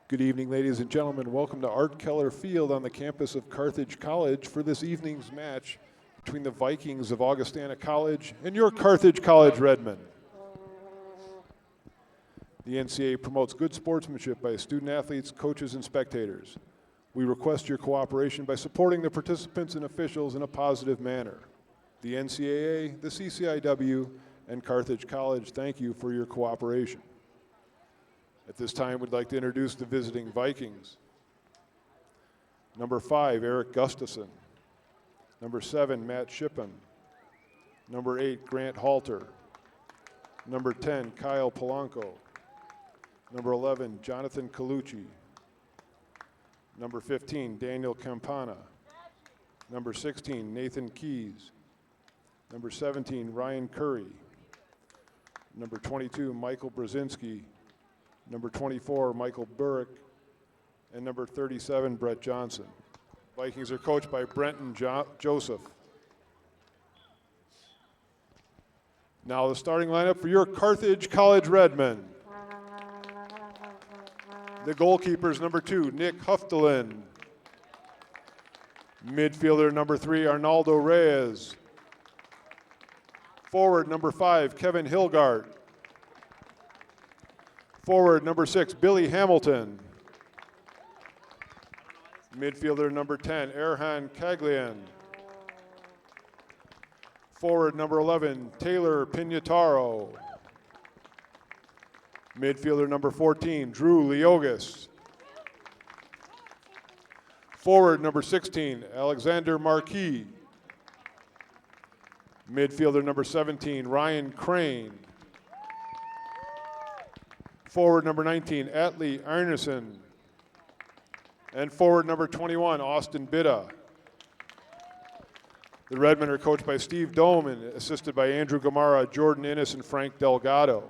Good evening, ladies and gentlemen. Welcome to Art Keller Field on the campus of Carthage College for this evening's match between the Vikings of Augustana College and your Carthage College Redmen. The NCAA promotes good sportsmanship by student athletes, coaches, and spectators. We request your cooperation by supporting the participants and officials in a positive manner. The NCAA, the CCIW, and Carthage College thank you for your cooperation. At this time, we'd like to introduce the visiting Vikings. Number 5, Eric Gustafson. Number 7, Matt Shippen. Number 8, Grant Halter. Number 10, Kyle Polanco. Number 11, Jonathan Colucci. Number 15, Daniel Campana. Number 16, Nathan Keys. Number 17, Ryan Curry. Number 22, Michael Brzezinski. Number 24, Michael Burrick. And number 37, Brett Johnson. Vikings are coached by Brenton Joseph. Now the starting lineup for your Carthage College Redmen. The goalkeepers, number 2, Nick Huftelin. Midfielder, number 3, Arnaldo Reyes. Forward, number 5, Kevin Hilgart. Forward, number 6, Billy Hamilton. Midfielder, number 10, Erhan Caglian. Forward, number 11, Taylor Pignataro. Midfielder, number 14, Drew Leogas. Forward, number 16, Alexander Marquis. Midfielder, number 17, Ryan Crane. Forward number 19, Atlee Arneson. And forward number 21, Austin Bitta. The Redmen are coached by Steve Doman, assisted by Andrew Gamara, Jordan Innes, and Frank Delgado.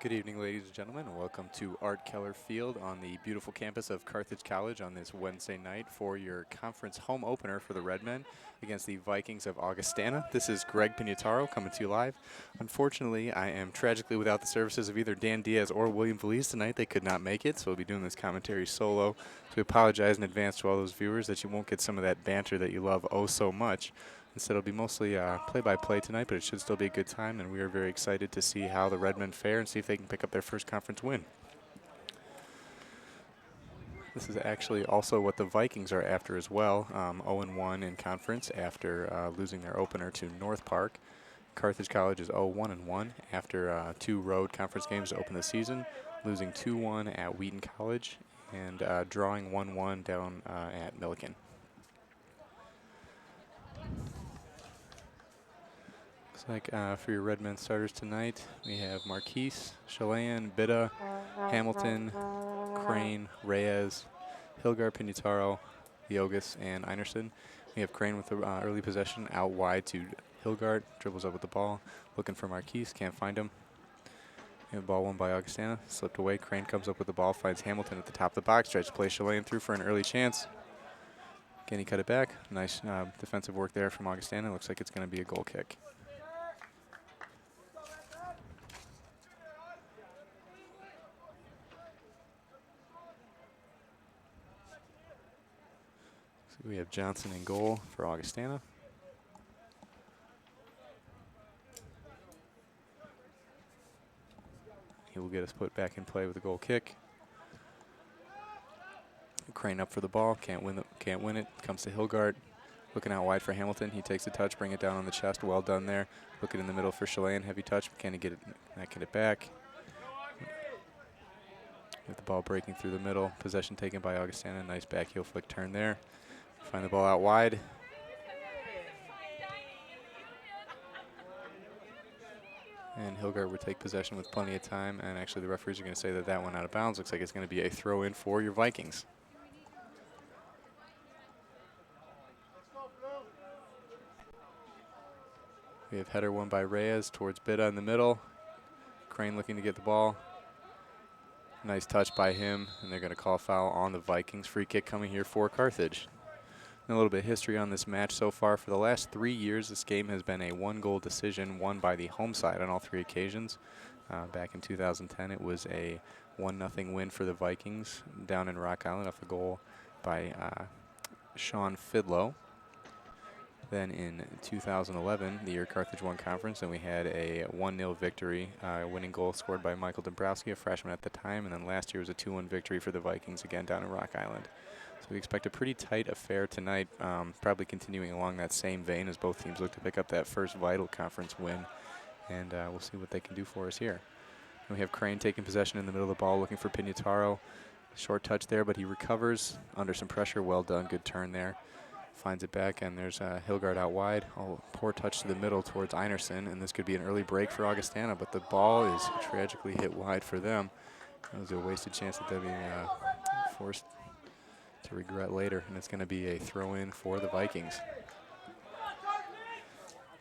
Good evening, ladies and gentlemen, and welcome to Art Keller Field on the beautiful campus of Carthage College on this Wednesday night for your conference home opener for the Redmen against the Vikings of Augustana. This is Greg Pignataro coming to you live. Unfortunately, I am tragically without the services of either Dan Diaz or William Valise tonight. They could not make it, so we'll be doing this commentary solo. So we apologize in advance to all those viewers that you won't get some of that banter that you love oh so much. Instead, it'll be mostly play-by-play tonight, but it should still be a good time, and we are very excited to see how the Redmen fare and see if they can pick up their first conference win. This is actually also what the Vikings are after as well, 0-1 in conference after losing their opener to North Park. Carthage College is 0-1-1 after 2 road conference games to open the season, losing 2-1 at Wheaton College and drawing 1-1 down at Milliken. Looks like for your Redmen starters tonight, we have Marquise, Chilean, Bitta, Hamilton, Crane, Reyes, Hilgart, Pignataro, Leogas, and Einerson. We have Crane with the early possession out wide to Hilgart, dribbles up with the ball, looking for Marquise, can't find him. We have ball won by Augustana, slipped away. Crane comes up with the ball, finds Hamilton at the top of the box, tries to play Chilean through for an early chance. Again, he cut it back. Nice defensive work there from Augustana. Looks like it's going to be a goal kick. So we have Johnson in goal for Augustana. He will get us put back in play with a goal kick. Crane up for the ball, can't win it. Comes to Hilgart, Looking out wide for Hamilton. He takes the touch, bring it down on the chest. Well done there. Looking in the middle for Chilean. Heavy touch. Can he get it? Not get it back. With the ball breaking through the middle. Possession taken by Augustana. Nice back heel flick turn there. Find the ball out wide. And Hilgard would take possession with plenty of time. And actually the referees are going to say that that went out of bounds. Looks like it's going to be a throw in for your Vikings. We have header won by Reyes towards Bitta in the middle. Crane looking to get the ball. Nice touch by him, and they're going to call foul on the Vikings. Free kick coming here for Carthage. And a little bit of history on this match so far. For the last 3 years, this game has been a one-goal decision won by the home side on all 3 occasions. Back in 2010, it was a 1-0 win for the Vikings down in Rock Island off a goal by Sean Fidlow. Then in 2011, the year Carthage won conference, and we had a 1-0 victory, winning goal scored by Michael Dombrowski, a freshman at the time. And then last year was a 2-1 victory for the Vikings, again down in Rock Island. So we expect a pretty tight affair tonight, probably continuing along that same vein as both teams look to pick up that first vital conference win. And we'll see what they can do for us here. And we have Crane taking possession in the middle of the ball, looking for Pignataro. Short touch there, but he recovers under some pressure. Well done, good turn there. Finds it back, and there's Hilgard out wide. Oh, poor touch to the middle towards Einerson, and this could be an early break for Augustana, but the ball is tragically hit wide for them. That was a wasted chance that they're being forced to regret later, and it's going to be a throw-in for the Vikings.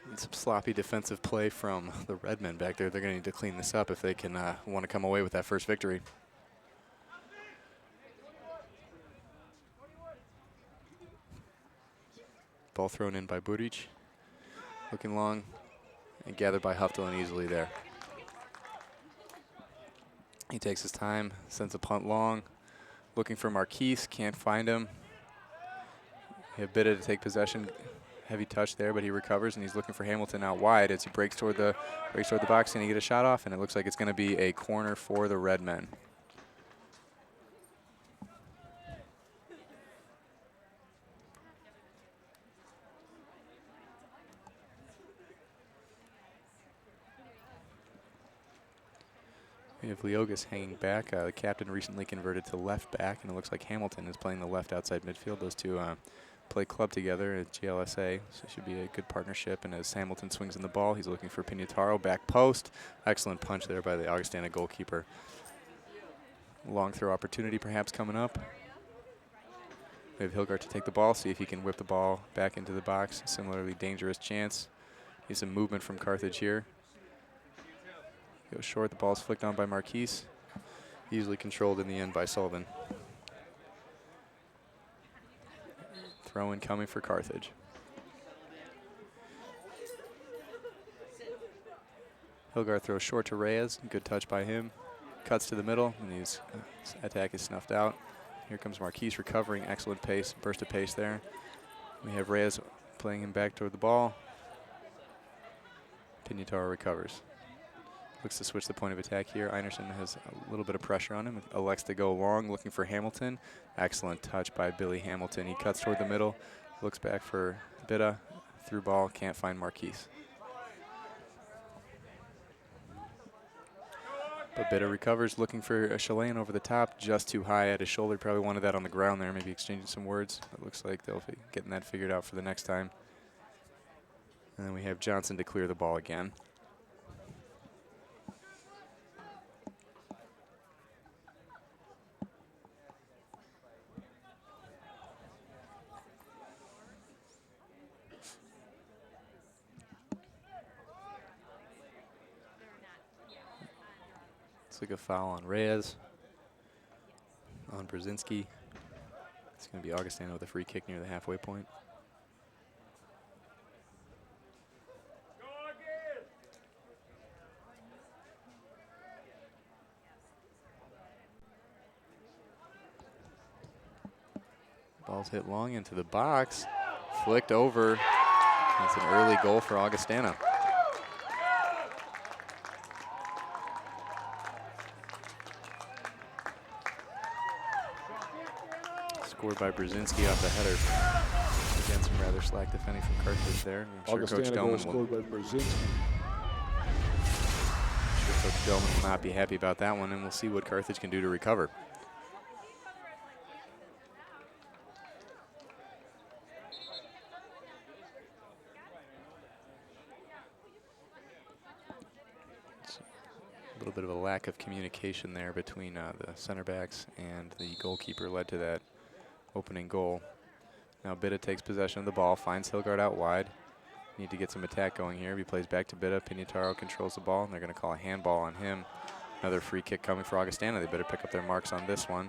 And some sloppy defensive play from the Redmen back there. They're going to need to clean this up if they can want to come away with that first victory. Ball thrown in by Buric. Looking long and gathered by Huftelin easily there. He takes his time, sends a punt long. Looking for Marquise, can't find him. We have Bitta to take possession. Heavy touch there, but he recovers, and he's looking for Hamilton out wide as he breaks toward the box, and he get a shot off, and it looks like it's going to be a corner for the Redmen. We have Leogas hanging back. The captain recently converted to left back, and it looks like Hamilton is playing the left outside midfield. Those two play club together at GLSA, so it should be a good partnership. And as Hamilton swings in the ball, he's looking for Pignataro, back post. Excellent punch there by the Augustana goalkeeper. Long throw opportunity perhaps coming up. We have Hilgard to take the ball, see if he can whip the ball back into the box. Similarly dangerous chance. Need some movement from Carthage here. Goes short, the ball's flicked on by Marquise. Easily controlled in the end by Sullivan. Throw in coming for Carthage. Hilgard throws short to Reyes. Good touch by him. Cuts to the middle, and his attack is snuffed out. Here comes Marquise recovering. Excellent pace, burst of pace there. We have Reyes playing him back toward the ball. Pignataro recovers. Looks to switch the point of attack here. Einerson has a little bit of pressure on him. Elects to go long, looking for Hamilton. Excellent touch by Billy Hamilton. He cuts toward the middle, looks back for Bitta. Through ball, can't find Marquise. But Bitta recovers, looking for a Chilean over the top, just too high at his shoulder. Probably wanted that on the ground there, maybe exchanging some words. It looks like they'll be getting that figured out for the next time. And then we have Johnson to clear the ball again. Like a foul on Reyes, on Brzezinski. It's going to be Augustana with a free kick near the halfway point. Ball's hit long into the box, flicked over. That's an early goal for Augustana. Scored by Brzezinski off the header. Again, some rather slack defending from Carthage there. I'm sure Coach Augustana goal Dillman will, scored by Brzezinski. Coach Dillman will not be happy about that one, and we'll see what Carthage can do to recover. A little bit of a lack of communication there between the center backs and the goalkeeper led to that opening goal. Now Bitta takes possession of the ball, finds Hilgard out wide. Need to get some attack going here. He plays back to Bitta. Pignataro controls the ball, and they're going to call a handball on him. Another free kick coming for Augustana. They better pick up their marks on this one.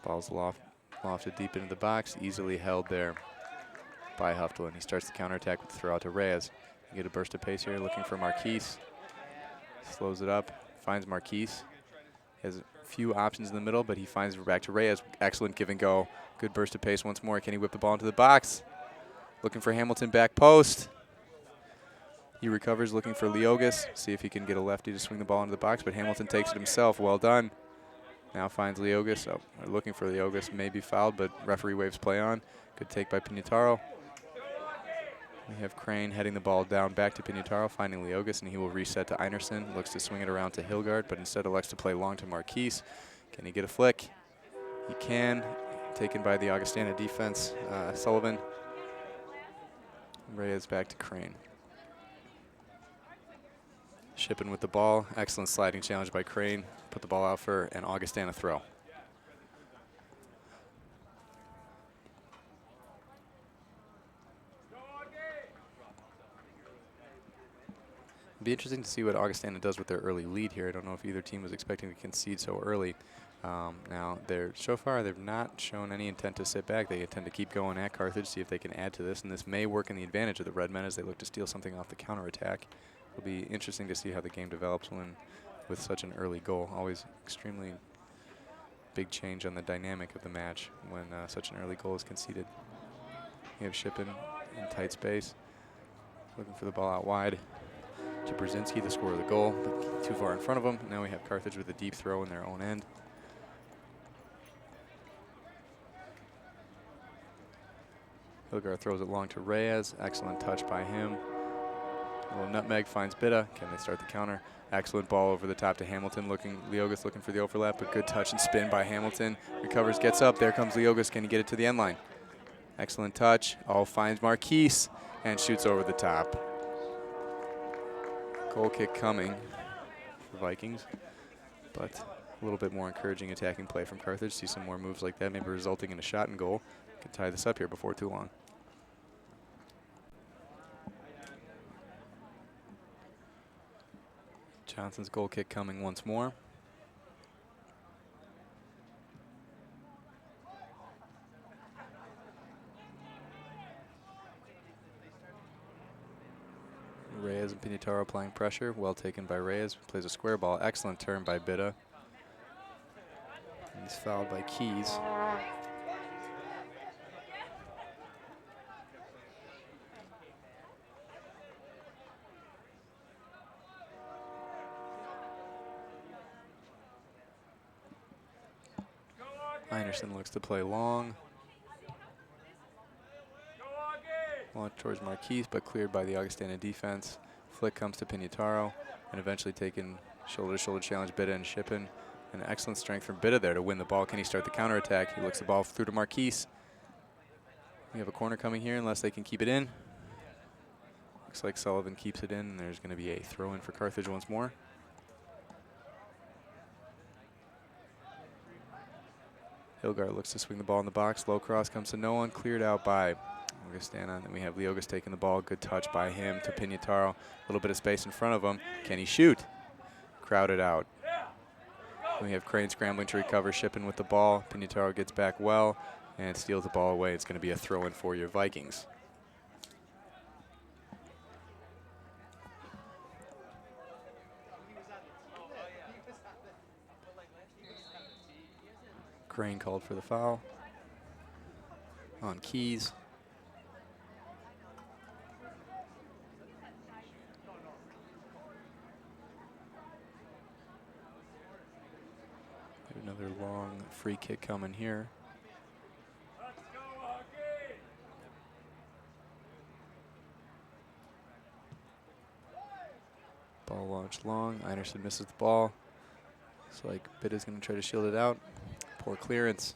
Ball's lofted deep into the box, easily held there by Huftland. He starts the counterattack with the throw out to Reyes. You get a burst of pace here, looking for Marquise. Slows it up, finds Marquise. He has a few options in the middle, but he finds back to Reyes. Excellent give and go. Good burst of pace once more. Can he whip the ball into the box? Looking for Hamilton back post. He recovers, looking for Leogas. See if he can get a lefty to swing the ball into the box, but Hamilton takes it himself. Well done. Now finds Leogas. Oh, they're looking for Leogas. Maybe fouled, but referee waves play on. Good take by Pignataro. We have Crane heading the ball down back to Pignataro, finding Leogas, and he will reset to Einerson. Looks to swing it around to Hilgard, but instead elects to play long to Marquise. Can he get a flick? He can. Taken by the Augustana defense. Sullivan. Reyes back to Crane. Shippen with the ball. Excellent sliding challenge by Crane. Put the ball out for an Augustana throw. It'd be interesting to see what Augustana does with their early lead here. I don't know if either team was expecting to concede so early. Now, so far, they've not shown any intent to sit back. They intend to keep going at Carthage, see if they can add to this, and this may work in the advantage of the Redmen as they look to steal something off the counterattack. It'll be interesting to see how the game develops with such an early goal. Always extremely big change on the dynamic of the match when such an early goal is conceded. You have Shippen in tight space, looking for the ball out wide to Brzezinski, the scorer of the goal, but too far in front of him. Now we have Carthage with a deep throw in their own end. Hilgard throws it long to Reyes. Excellent touch by him. A little nutmeg finds Bitta. Can they start the counter? Excellent ball over the top to Hamilton. Leogas looking for the overlap, but good touch and spin by Hamilton. Recovers, gets up. There comes Leogas. Can he get it to the end line? Excellent touch. Oh, finds Marquise and shoots over the top. Goal kick coming for Vikings, but a little bit more encouraging attacking play from Carthage. See some more moves like that, maybe resulting in a shot and goal. Can tie this up here before too long. Johnson's goal kick coming once more. Reyes and Pignataro applying pressure. Well taken by Reyes. Plays a square ball. Excellent turn by Bitta. He's fouled by Keys. Einerson looks to play long. Launch towards Marquise, but cleared by the Augustana defense. Flick comes to Pignataro, and eventually taken shoulder-to-shoulder challenge Bitta and Shippen. An excellent strength from Bitta there to win the ball. Can he start the counterattack? He looks the ball through to Marquise. We have a corner coming here unless they can keep it in. Looks like Sullivan keeps it in, and there's going to be a throw-in for Carthage once more. Hilgard looks to swing the ball in the box. Low cross comes to no one. Cleared out by Augustana. And then we have Leogas taking the ball. Good touch by him to Pignataro. A little bit of space in front of him. Can he shoot? Crowded out. We have Crane scrambling to recover. Shippen with the ball. Pignataro gets back well and steals the ball away. It's going to be a throw-in for your Vikings. Crane called for the foul on Keys. Another long free kick coming here. Ball launched long. Einerson misses the ball. Looks like Bitta's going to try to shield it out. Poor clearance.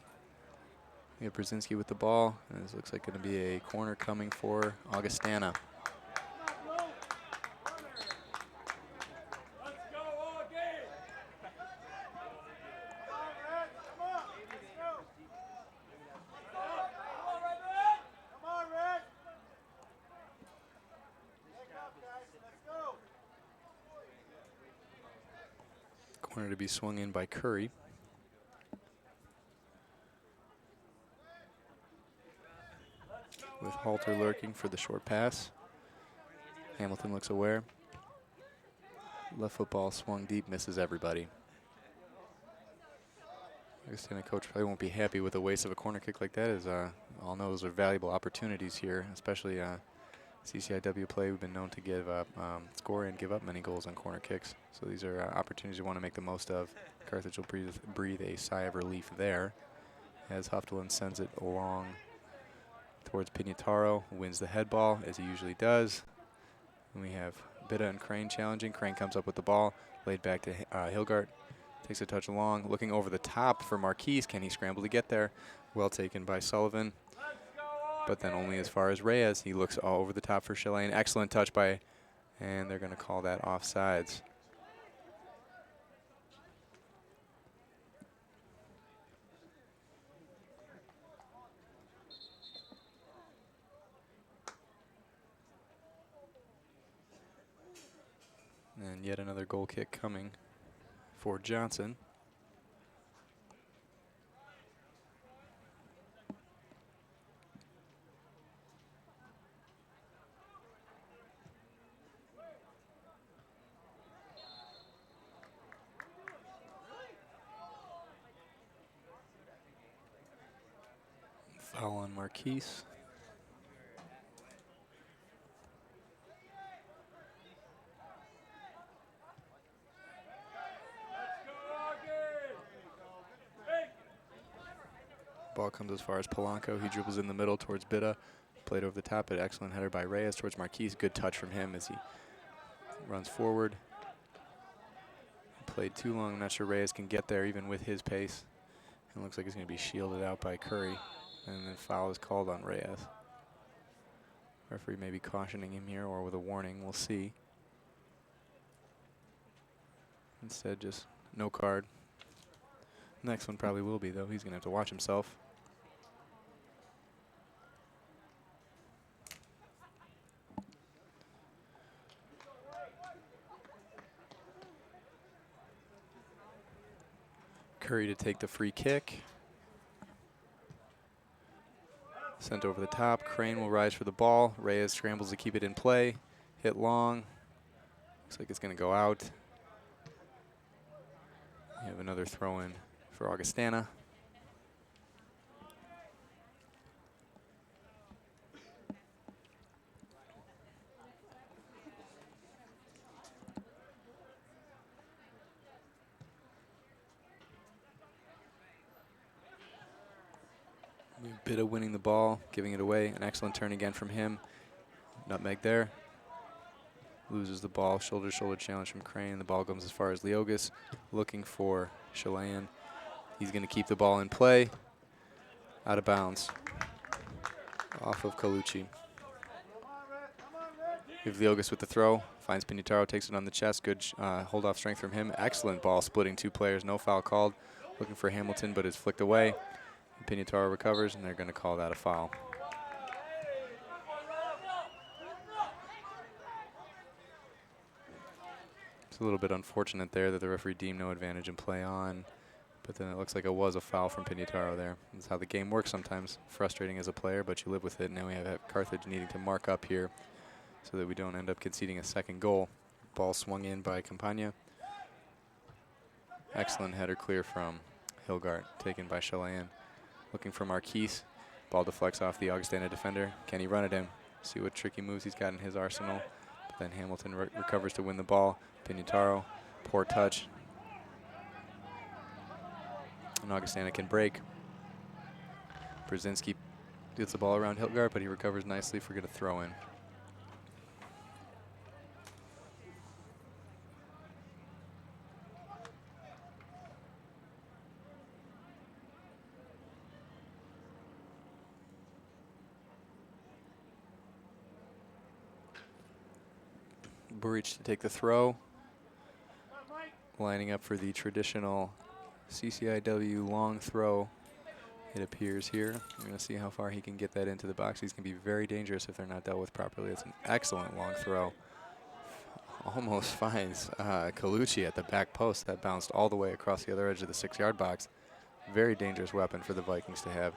We have Brzezinski with the ball. And this looks like going to be a corner coming for Augustana. Corner to be swung in by Curry. With Halter lurking for the short pass. Hamilton looks aware. Left football swung deep, misses everybody. Augustana coach probably won't be happy with the waste of a corner kick like that, as all know those are valuable opportunities here, especially CCIW play. We've been known to give up, score and give up many goals on corner kicks. So these are opportunities you want to make the most of. Carthage will breathe a sigh of relief there, as Huftland sends it along towards Pignataro, who wins the head ball, as he usually does. And we have Bitta and Crane challenging. Crane comes up with the ball, laid back to Hilgart. Takes a touch along, looking over the top for Marquise. Can he scramble to get there? Well taken by Sullivan, but then only as far as Reyes. He looks all over the top for Chilean. Excellent touch by, and they're going to call that offsides. And yet another goal kick coming for Johnson. Foul on Marquise. Ball comes as far as Polanco. He dribbles in the middle towards Bitta. Played over the top, but excellent header by Reyes towards Marquise. Good touch from him as he runs forward. Played too long. I'm not sure Reyes can get there even with his pace. It looks like he's going to be shielded out by Curry. And then foul is called on Reyes. Referee may be cautioning him here or with a warning. We'll see. Instead, just no card. Next one probably will be, though. He's going to have to watch himself. Curry to take the free kick. Sent over the top. Crane will rise for the ball. Reyes scrambles to keep it in play. Hit long. Looks like it's going to go out. We have another throw in for Augustana. Bitta winning the ball, giving it away. An excellent turn again from him. Nutmeg there. Loses the ball. Shoulder-to-shoulder challenge from Crane. The ball comes as far as Leogas, looking for Chilean. He's going to keep the ball in play. Out of bounds. Off of Colucci. We have Leogas with the throw. Finds Pignataro, takes it on the chest. Good hold-off strength from him. Excellent ball splitting two players. No foul called. Looking for Hamilton, but is flicked away. Pignataro recovers, and they're going to call that a foul. It's a little bit unfortunate there that the referee deemed no advantage in play on, but then it looks like it was a foul from Pignataro there. That's how the game works sometimes. Frustrating as a player, but you live with it. Now we have Carthage needing to mark up here so that we don't end up conceding a second goal. Ball swung in by Campagna. Excellent header clear from Hilgart, taken by Chilean. Looking for Marquise. Ball deflects off the Augustana defender. Can he run at him? See what tricky moves he's got in his arsenal. But then Hamilton recovers to win the ball. Pignataro, poor touch. and Augustana can break. Brzezinski gets the ball around Hilgard, but he recovers nicely for a throw in. Buric to take the throw. Lining up for the traditional CCIW long throw, it appears here. We're going to see how far he can get that into the box. He's going to be very dangerous if they're not dealt with properly. It's an excellent long throw. Almost finds Colucci at the back post. That bounced all the way across the other edge of the 6-yard box. Very dangerous weapon for the Vikings to have.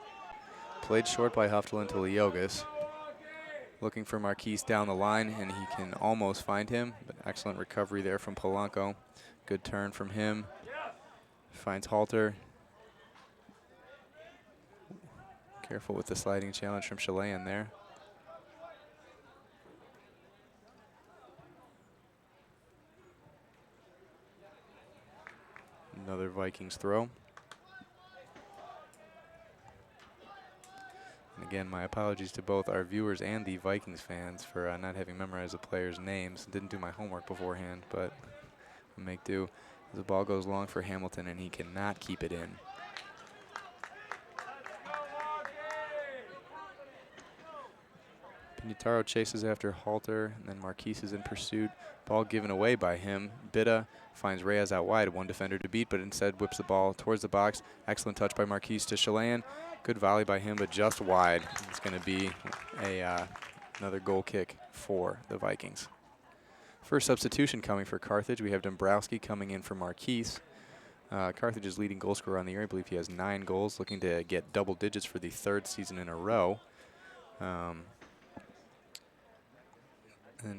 Played short by Huftelin to Leogas. Looking for Marquise down the line, and he can almost find him, but excellent recovery there from Polanco. Good turn from him. Finds Halter. Careful with the sliding challenge from Chilean there. Another Vikings throw. And again, my apologies to both our viewers and the Vikings fans for not having memorized the players' names. Didn't do my homework beforehand, but I'll make do. The ball goes long for Hamilton, and he cannot keep it in. Pignataro chases after Halter, and then Marquise is in pursuit. Ball given away by him. Bitta finds Reyes out wide, one defender to beat, but instead whips the ball towards the box. Excellent touch by Marquise to Chilean. Good volley by him, but just wide. It's going to be another goal kick for the Vikings. First substitution coming for Carthage. We have Dombrowski coming in for Marquise. Carthage's leading goal scorer on the year. I believe he has 9 goals, looking to get double digits for the 3rd season in a row. And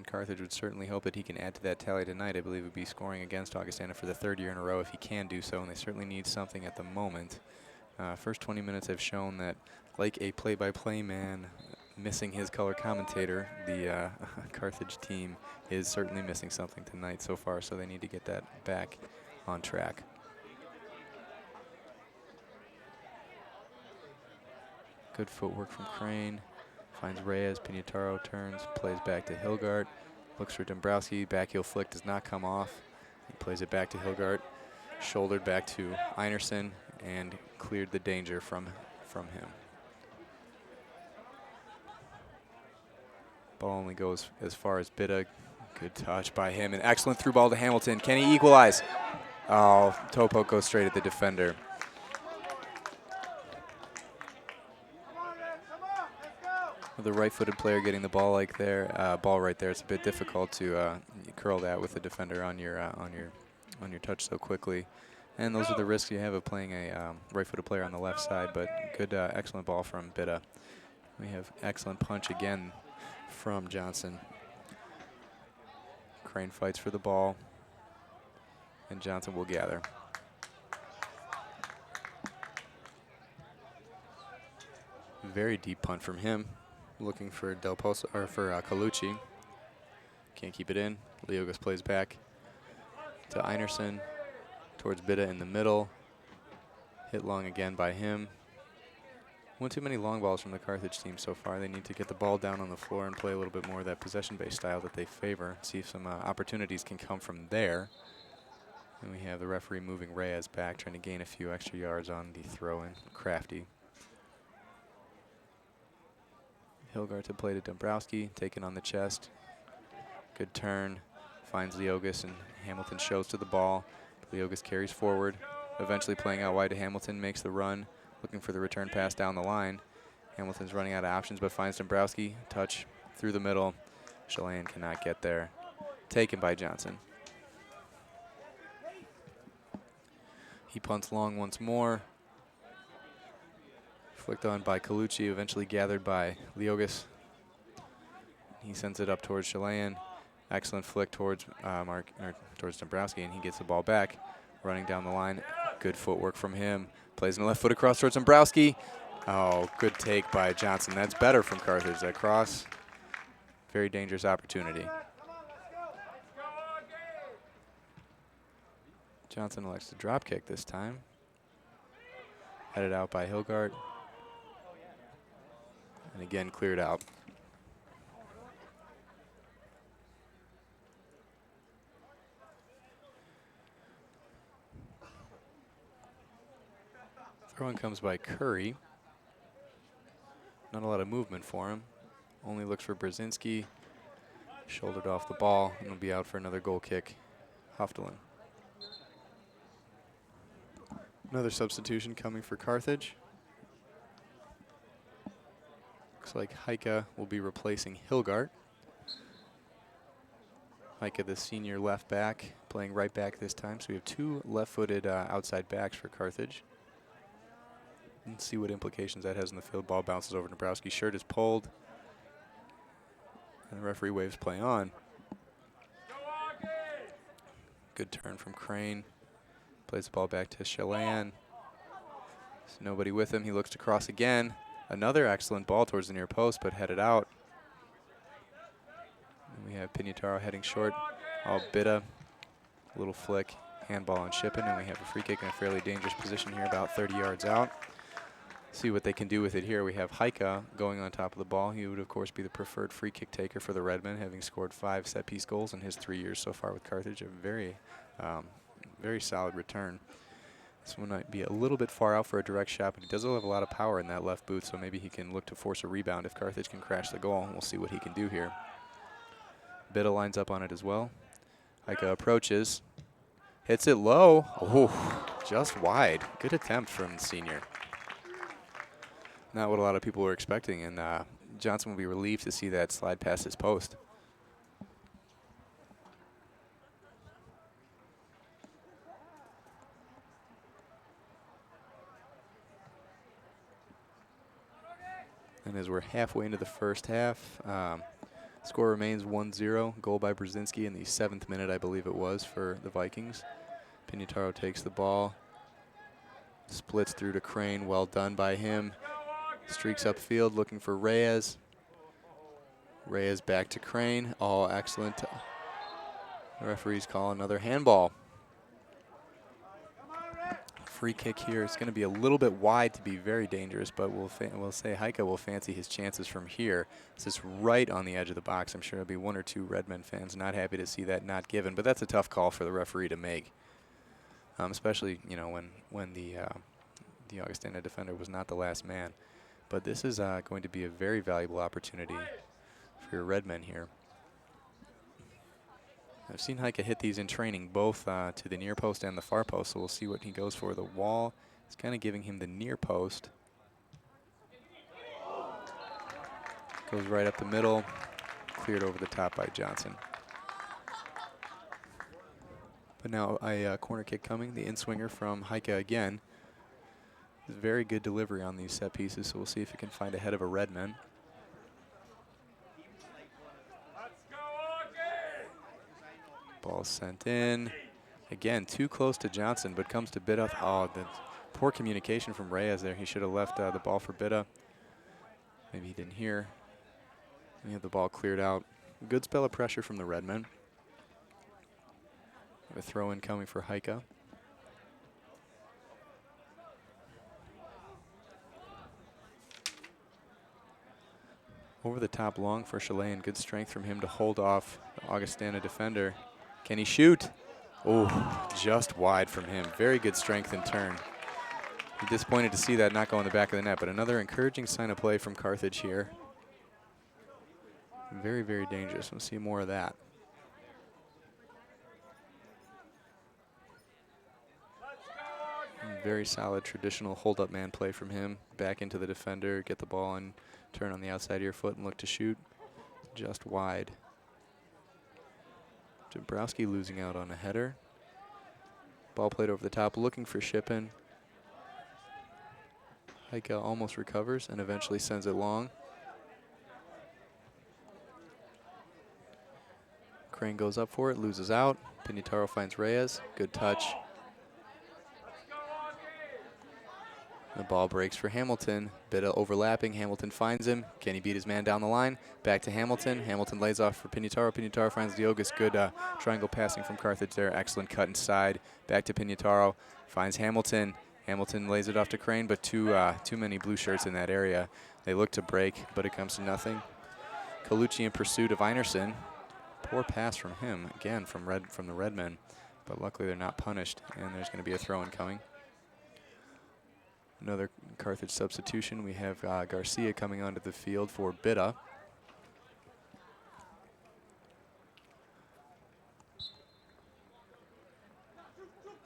Carthage would certainly hope that he can add to that tally tonight. I believe he would be scoring against Augustana for the 3rd year in a row if he can do so, and they certainly need something at the moment. First 20 minutes have shown that, like a play-by-play man missing his color commentator, the Carthage team is certainly missing something tonight so far, so they need to get that back on track. Good footwork from Crane. Finds Reyes. Pignataro turns, plays back to Hilgard. Looks for Dombrowski. Back heel flick does not come off. He plays it back to Hilgard. Shouldered back to Einerson and cleared the danger from him. Ball only goes as far as Bitta. Good touch by him. An excellent through ball to Hamilton. Can he equalize? Oh, Topo goes straight at the defender. The right-footed player getting the ball right there, it's a bit difficult to curl that with the defender on your touch so quickly. And those are the risks you have of playing a right-footed player on the left side, but good, excellent ball from Bitta. We have excellent punch again from Johnson. Crane fights for the ball, and Johnson will gather. Very deep punt from him, looking for Del Pozo, or for Colucci. Can't keep it in. Leogas plays back to Einerson towards Bitta in the middle. Hit long again by him. One too many long balls from the Carthage team so far. They need to get the ball down on the floor and play a little bit more of that possession-based style that they favor. See if some opportunities can come from there. And we have the referee moving Reyes back, trying to gain a few extra yards on the throw-in. Crafty. Hilgard to play to Dombrowski, taken on the chest. Good turn, finds Leogas, and Hamilton shows to the ball. Leogas carries forward, eventually playing out wide to Hamilton, makes the run, looking for the return pass down the line. Hamilton's running out of options, but finds Dombrowski, touch through the middle. Chilean cannot get there. Taken by Johnson. He punts long once more. Flicked on by Colucci, eventually gathered by Leogas. He sends it up towards Chilean. Excellent flick towards towards Dombrowski, and he gets the ball back, running down the line. Good footwork from him. Plays in the left foot across towards Dombrowski. Oh, good take by Johnson. That's better from Carthage. That cross, very dangerous opportunity. Johnson elects to drop kick this time. Headed out by Hilgart. And again cleared out. Throw-in comes by Curry. Not a lot of movement for him. Only looks for Brzezinski. Shouldered off the ball and will be out for another goal kick. Huftelin. Another substitution coming for Carthage. Looks like Heike will be replacing Hilgart. Heike, the senior left back, playing right back this time. So we have two left-footed outside backs for Carthage. Let's see what implications that has in the field. Ball bounces over Nabrowski. Shirt is pulled. And the referee waves play on. Good turn from Crane. Plays the ball back to Chelan. There's nobody with him. He looks to cross again. Another excellent ball towards the near post, but headed out. And we have Pignataro heading short. Bitta. A little flick. Handball on Shippen. And we have a free kick in a fairly dangerous position here, about 30 yards out. See what they can do with it here. We have Heike going on top of the ball. He would, of course, be the preferred free kick taker for the Redmen, having scored 5 set-piece goals in his 3 years so far with Carthage. A very solid return. This one might be a little bit far out for a direct shot, but he does have a lot of power in that left boot, so maybe he can look to force a rebound if Carthage can crash the goal. We'll see what he can do here. Bitta lines up on it as well. Heike approaches. Hits it low. Oh, just wide. Good attempt from the senior. Not what a lot of people were expecting, and Johnson will be relieved to see that slide past his post. And as we're halfway into the first half, score remains 1-0. Goal by Brzezinski in the 7th minute, I believe it was, for the Vikings. Pignataro takes the ball, splits through to Crane. Well done by him. Streaks upfield looking for Reyes. Reyes back to Crane. Oh, excellent. The referees call another handball. Free kick here. It's going to be a little bit wide to be very dangerous, but we'll say Heike will fancy his chances from here. This is right on the edge of the box. I'm sure there'll be 1 or 2 Redmen fans not happy to see that not given, but that's a tough call for the referee to make, especially when the Augustana defender was not the last man. But this is going to be a very valuable opportunity for your Redmen here. I've seen Heike hit these in training, both to the near post and the far post, so we'll see what he goes for. The wall is kind of giving him the near post. Goes right up the middle, cleared over the top by Johnson. But now a corner kick coming, the in-swinger from Heike again. Very good delivery on these set pieces, so we'll see if he can find a head of a Redman. Ball sent in. Again, too close to Johnson, but comes to Bitta. Oh, the poor communication from Reyes there. He should have left the ball for Bitta. Maybe he didn't hear. We have the ball cleared out. Good spell of pressure from the Redmen. A throw-in coming for Heike. Over the top long for Chalet, and good strength from him to hold off the Augustana defender. Can he shoot? Oh, just wide from him. Very good strength and turn. Be disappointed to see that not go in the back of the net, but another encouraging sign of play from Carthage here. Very, very dangerous. We'll see more of that. Very solid traditional hold-up man play from him. Back into the defender, get the ball and turn on the outside of your foot and look to shoot. Just wide. Jabrowski losing out on a header. Ball played over the top, looking for Shippen. Heike almost recovers and eventually sends it long. Crane goes up for it, loses out. Pignataro finds Reyes. Good touch. The ball breaks for Hamilton. Bit of overlapping. Hamilton finds him. Can he beat his man down the line? Back to Hamilton. Hamilton lays off for Pignataro. Pignataro finds Diogas. Good triangle passing from Carthage there. Excellent cut inside. Back to Pignataro. Finds Hamilton. Hamilton lays it off to Crane, but too many blue shirts in that area. They look to break, but it comes to nothing. Colucci in pursuit of Einerson. Poor pass from him, again, from the Redmen, but luckily they're not punished, and there's going to be a throw-in coming. Another Carthage substitution. We have Garcia coming onto the field for Bitta.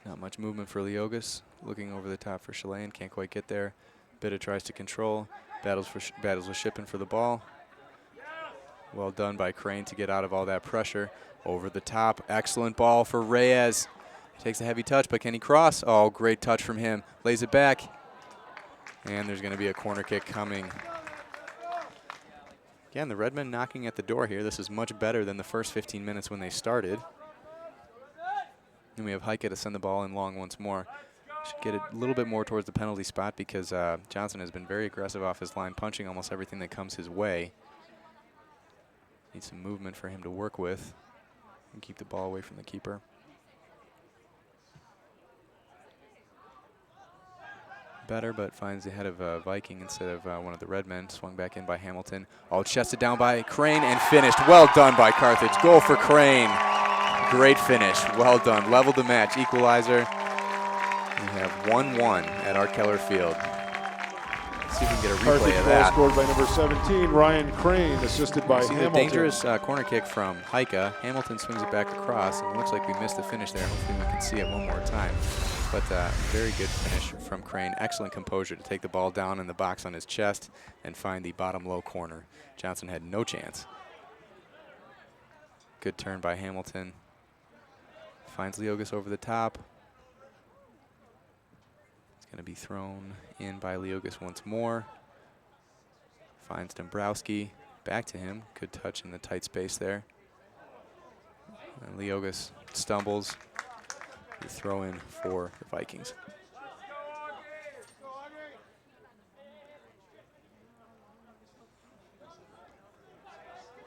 Not much movement for Leogas. Looking over the top for Chilean, can't quite get there. Bitta tries to control, battles with Shippen for the ball. Well done by Crane to get out of all that pressure. Over the top, excellent ball for Reyes. Takes a heavy touch, but can he cross? Oh, great touch from him. Lays it back. And there's going to be a corner kick coming. Again, the Redmen knocking at the door here. This is much better than the first 15 minutes when they started. And we have Heike to send the ball in long once more. Should get it a little bit more towards the penalty spot because Johnson has been very aggressive off his line, punching almost everything that comes his way. Needs some movement for him to work with and keep the ball away from the keeper. Better, but finds the head of Viking instead of one of the Redmen. Swung back in by Hamilton. All chested down by Crane and finished. Well done by Carthage. Goal for Crane. Great finish. Well done. Leveled the match. Equalizer. We have 1-1 at Art Keller Field. Let's see if we can get a replay of that. Scored by number 17, Ryan Crane, assisted by See Hamilton. the dangerous corner kick from Heike. Hamilton swings it back across, and it looks like we missed the finish there. Hopefully we can see it one more time. But very good finish from Crane. Excellent composure to take the ball down in the box on his chest and find the bottom low corner. Johnson had no chance. Good turn by Hamilton. Finds Leogas over the top. It's going to be thrown in by Leogas once more. Finds Dombrowski. Back to him. Good touch in the tight space there. And Leogas stumbles. The throw in for the Vikings.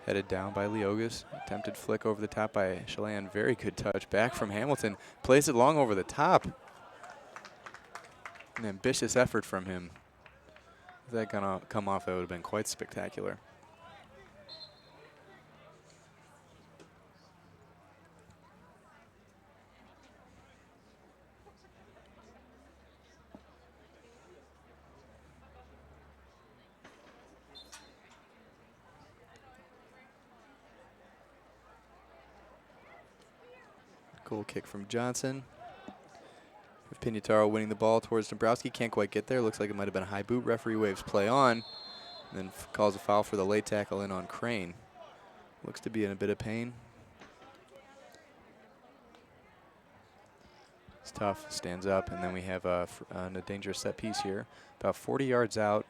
Headed down by Leogas. Attempted flick over the top by Chilean. Very good touch. Back from Hamilton. Plays it long over the top. An ambitious effort from him. If that gonna come off, it would have been quite spectacular. Goal kick from Johnson. With Pignataro winning the ball towards Dombrowski. Can't quite get there. Looks like it might have been a high boot. Referee waves play on. And then calls a foul for the late tackle in on Crane. Looks to be in a bit of pain. It's tough. Stands up. And then we have a dangerous set piece here. About 40 yards out.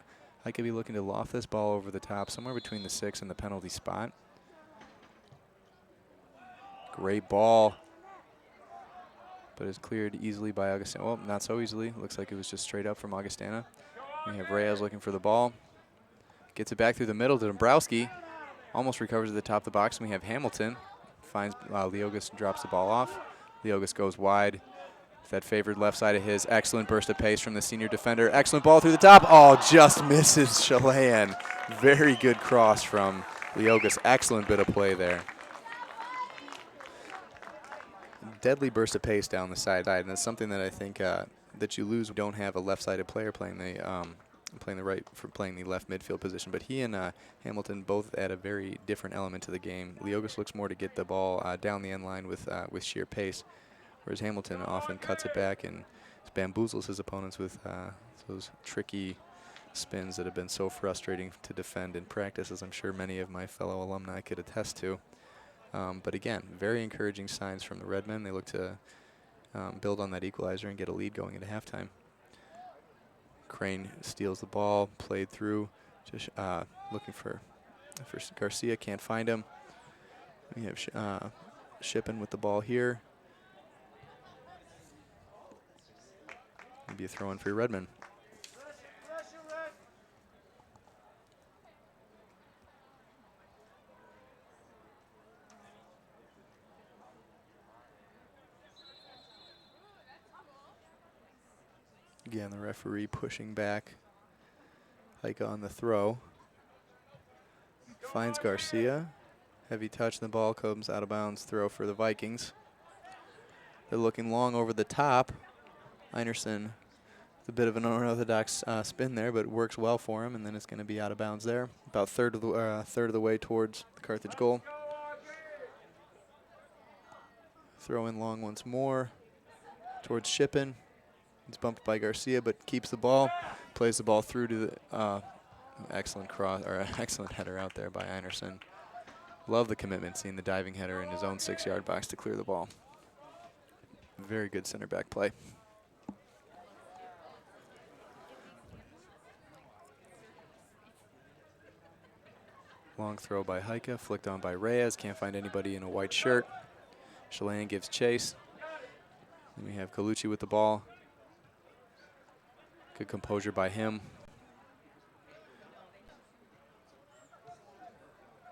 I could be looking to loft this ball over the top, somewhere between the 6 and the penalty spot. Great ball. But is cleared easily by Augustana. Well, not so easily. Looks like it was just straight up from Augustana. We have Reyes looking for the ball. Gets it back through the middle to Dombrowski. Almost recovers at the top of the box. And we have Hamilton. Finds Leogas, drops the ball off. Leogas goes wide. That favored left side of his. Excellent burst of pace from the senior defender. Excellent ball through the top. Oh, just misses Chilean. Very good cross from Leogas. Excellent bit of play there. Deadly burst of pace down the side, and that's something that I think that you lose. We don't have a left-sided player playing the left midfield position, but he and Hamilton both add a very different element to the game. Leogas looks more to get the ball down the end line with sheer pace, whereas Hamilton often cuts it back and bamboozles his opponents with those tricky spins that have been so frustrating to defend in practice, as I'm sure many of my fellow alumni could attest to. But again, very encouraging signs from the Redmen. They look to build on that equalizer and get a lead going into halftime. Crane steals the ball, played through, just looking for Garcia, can't find him. We have Shippen with the ball here. Maybe a throw in for your Redmen. Again, the referee pushing back. Heike on the throw. Finds Garcia. Heavy touch, and the ball comes out of bounds. Throw for the Vikings. They're looking long over the top. Einerson, a bit of an unorthodox spin there, but it works well for him, and then it's going to be out of bounds there. About third of the way towards the Carthage goal. Throw in long once more towards Shippen. He's bumped by Garcia, but keeps the ball. Plays the ball through to the excellent header out there by Einerson. Love the commitment, seeing the diving header in his own 6-yard box to clear the ball. Very good center back play. Long throw by Heike, flicked on by Reyes. Can't find anybody in a white shirt. Chilean gives chase. Then we have Colucci with the ball. Good composure by him.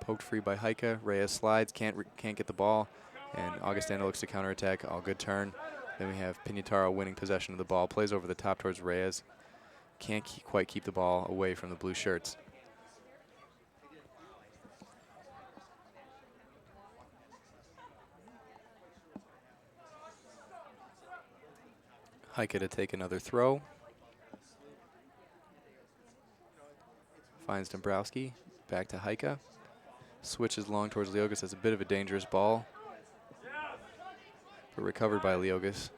Poked free by Heike. Reyes slides, can't get the ball, and Augustana looks to counterattack. All good turn. Then we have Pignataro winning possession of the ball. Plays over the top towards Reyes. Can't quite keep the ball away from the blue shirts. Heike to take another throw. Finds Dombrowski. Back to Heike. Switches long towards Leogas. That's a bit of a dangerous ball, but recovered by Leogas.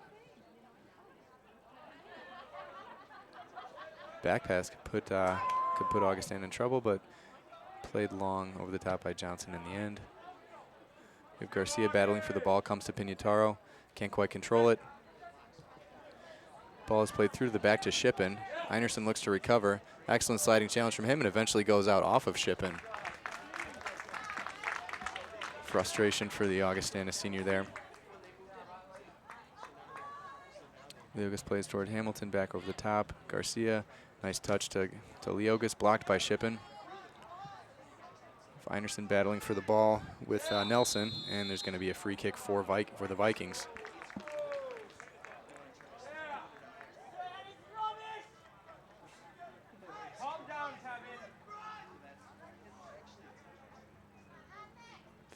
Back pass could put Augustana in trouble, but played long over the top by Johnson in the end. We have Garcia battling for the ball. Comes to Pignataro. Can't quite control it. Ball is played through to the back to Shippen. Einerson looks to recover. Excellent sliding challenge from him, and eventually goes out off of Shippen. Frustration for the Augustana senior there. Leogas plays toward Hamilton, back over the top. Garcia, nice touch to Leogas, blocked by Shippen. Einerson battling for the ball with Nelson, and there's going to be a free kick for the Vikings.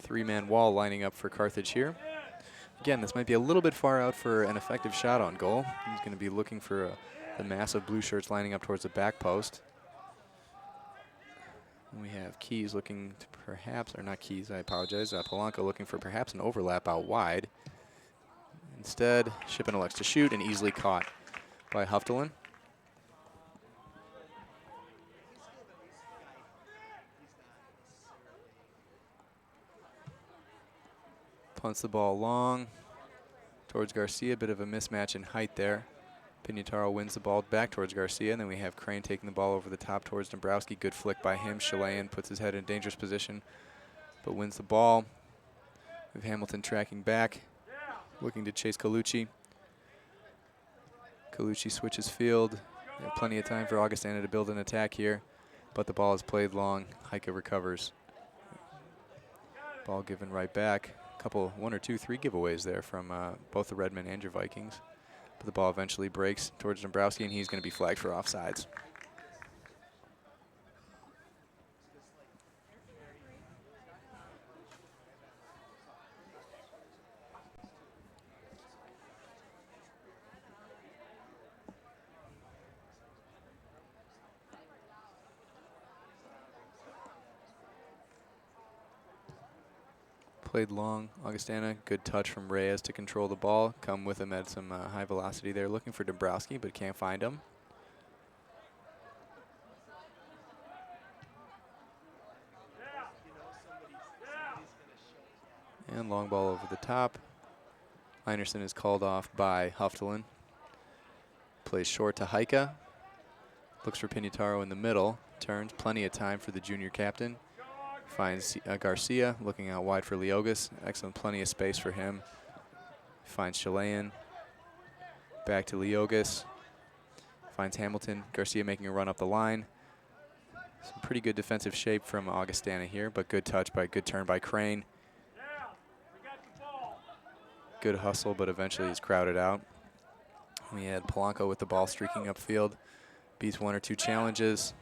Three-man wall lining up for Carthage here. Again, this might be a little bit far out for an effective shot on goal. He's going to be looking for the massive blue shirts lining up towards the back post. And we have Keys looking to perhaps, or not Keys, I apologize, Polanco looking for perhaps an overlap out wide. Instead, Shippen elects to shoot, and easily caught by Huftelen. Punts the ball long towards Garcia. Bit of a mismatch in height there. Pignataro wins the ball back towards Garcia, and then we have Crane taking the ball over the top towards Dombrowski. Good flick by him. Chilean puts his head in a dangerous position, but wins the ball. We have Hamilton tracking back, looking to chase Colucci. Colucci switches field. They have plenty of time for Augustana to build an attack here, but the ball is played long. Heike recovers. Ball given right back. One or two, three giveaways there from both the Redmen and your Vikings. But the ball eventually breaks towards Dombrowski, and he's going to be flagged for offsides. Played long, Augustana. Good touch from Reyes to control the ball. Come with him at some high velocity there, looking for Dombrowski, but can't find him. And long ball over the top. Einerson is called off by Huftelen. Plays short to Heike. Looks for Pignataro in the middle. Turns, plenty of time for the junior captain. Finds Garcia, looking out wide for Leogas. Excellent, plenty of space for him. Finds Chilean. Back to Leogas. Finds Hamilton. Garcia making a run up the line. Some pretty good defensive shape from Augustana here, but good turn by Crane. Good hustle, but eventually he's crowded out. We had Polanco with the ball streaking upfield. Beats one or two challenges.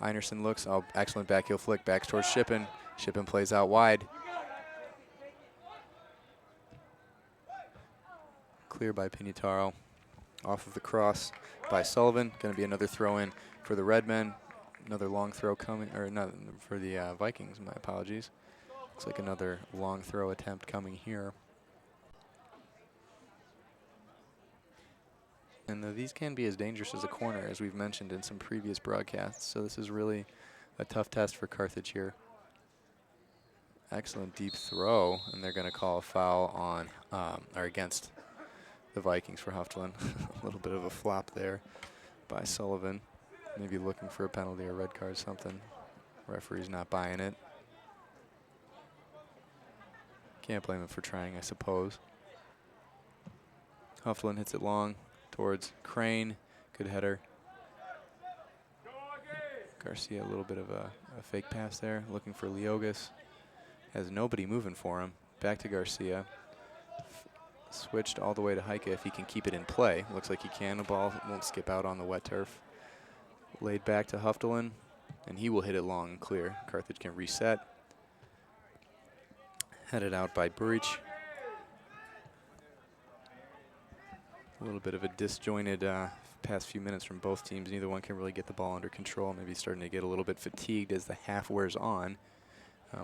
Einerson looks, oh, excellent back heel flick, backs towards Shippen. Shippen plays out wide. Clear by Pignataro. Off of the cross by Sullivan. Going to be another throw in for the Redmen. Another long throw coming, or not for the Vikings, my apologies. Looks like another long throw attempt coming here. And these can be as dangerous as a corner, as we've mentioned in some previous broadcasts. So this is really a tough test for Carthage here. Excellent deep throw, and they're going to call a foul on, or against the Vikings for Huftlin. A little bit of a flop there by Sullivan. Maybe looking for a penalty or red card, something. Referee's not buying it. Can't blame him for trying, I suppose. Huftlin hits it long towards Crane. Good header. Garcia, a little bit of a fake pass there, looking for Leogas. Has nobody moving for him. Back to Garcia. Switched all the way to Heike if he can keep it in play. Looks like he can. The ball won't skip out on the wet turf. Laid back to Huftlin, and he will hit it long and clear. Carthage can reset. Headed out by Buric. A little bit of a disjointed past few minutes from both teams. Neither one can really get the ball under control. Maybe starting to get a little bit fatigued as the half wears on.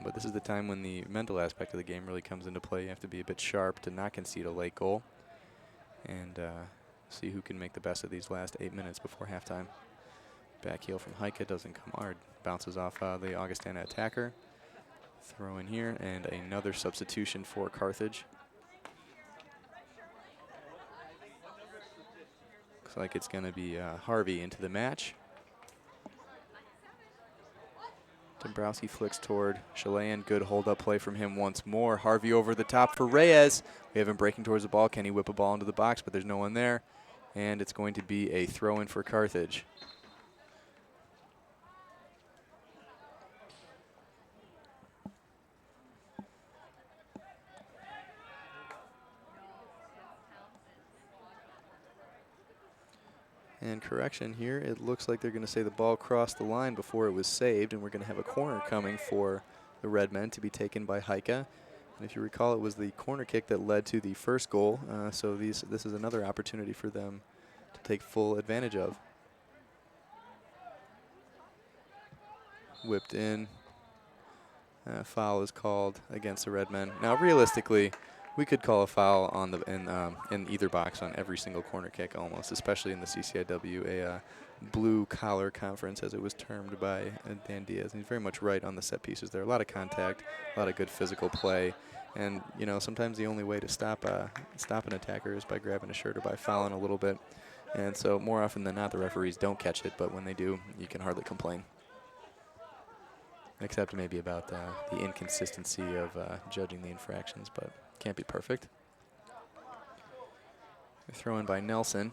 But this is the time when the mental aspect of the game really comes into play. You have to be a bit sharp to not concede a late goal. And see who can make the best of these last 8 minutes before halftime. Back heel from Heike doesn't come hard. Bounces off the Augustana attacker. Throw in here, and another substitution for Carthage. Looks like it's going to be Harvey into the match. Dombrowski flicks toward Chilean. Good hold-up play from him once more. Harvey over the top for Reyes. We have him breaking towards the ball. Can he whip a ball into the box? But there's no one there. And it's going to be a throw-in for Carthage. And correction here, it looks like they're going to say the ball crossed the line before it was saved, and we're going to have a corner coming for the Redmen to be taken by Heike. And if you recall, it was the corner kick that led to the first goal, so this is another opportunity for them to take full advantage of. Whipped in. Foul is called against the Redmen. Now, realistically, we could call a foul on the in either box on every single corner kick almost, especially in the CCIW, a blue-collar conference, as it was termed by Dan Diaz. And he's very much right on the set pieces there. A lot of contact, a lot of good physical play. And, you know, sometimes the only way to stop an attacker is by grabbing a shirt or by fouling a little bit. And so more often than not, the referees don't catch it, but when they do, you can hardly complain. Except maybe about the inconsistency of judging the infractions, but can't be perfect. Throw in by Nelson.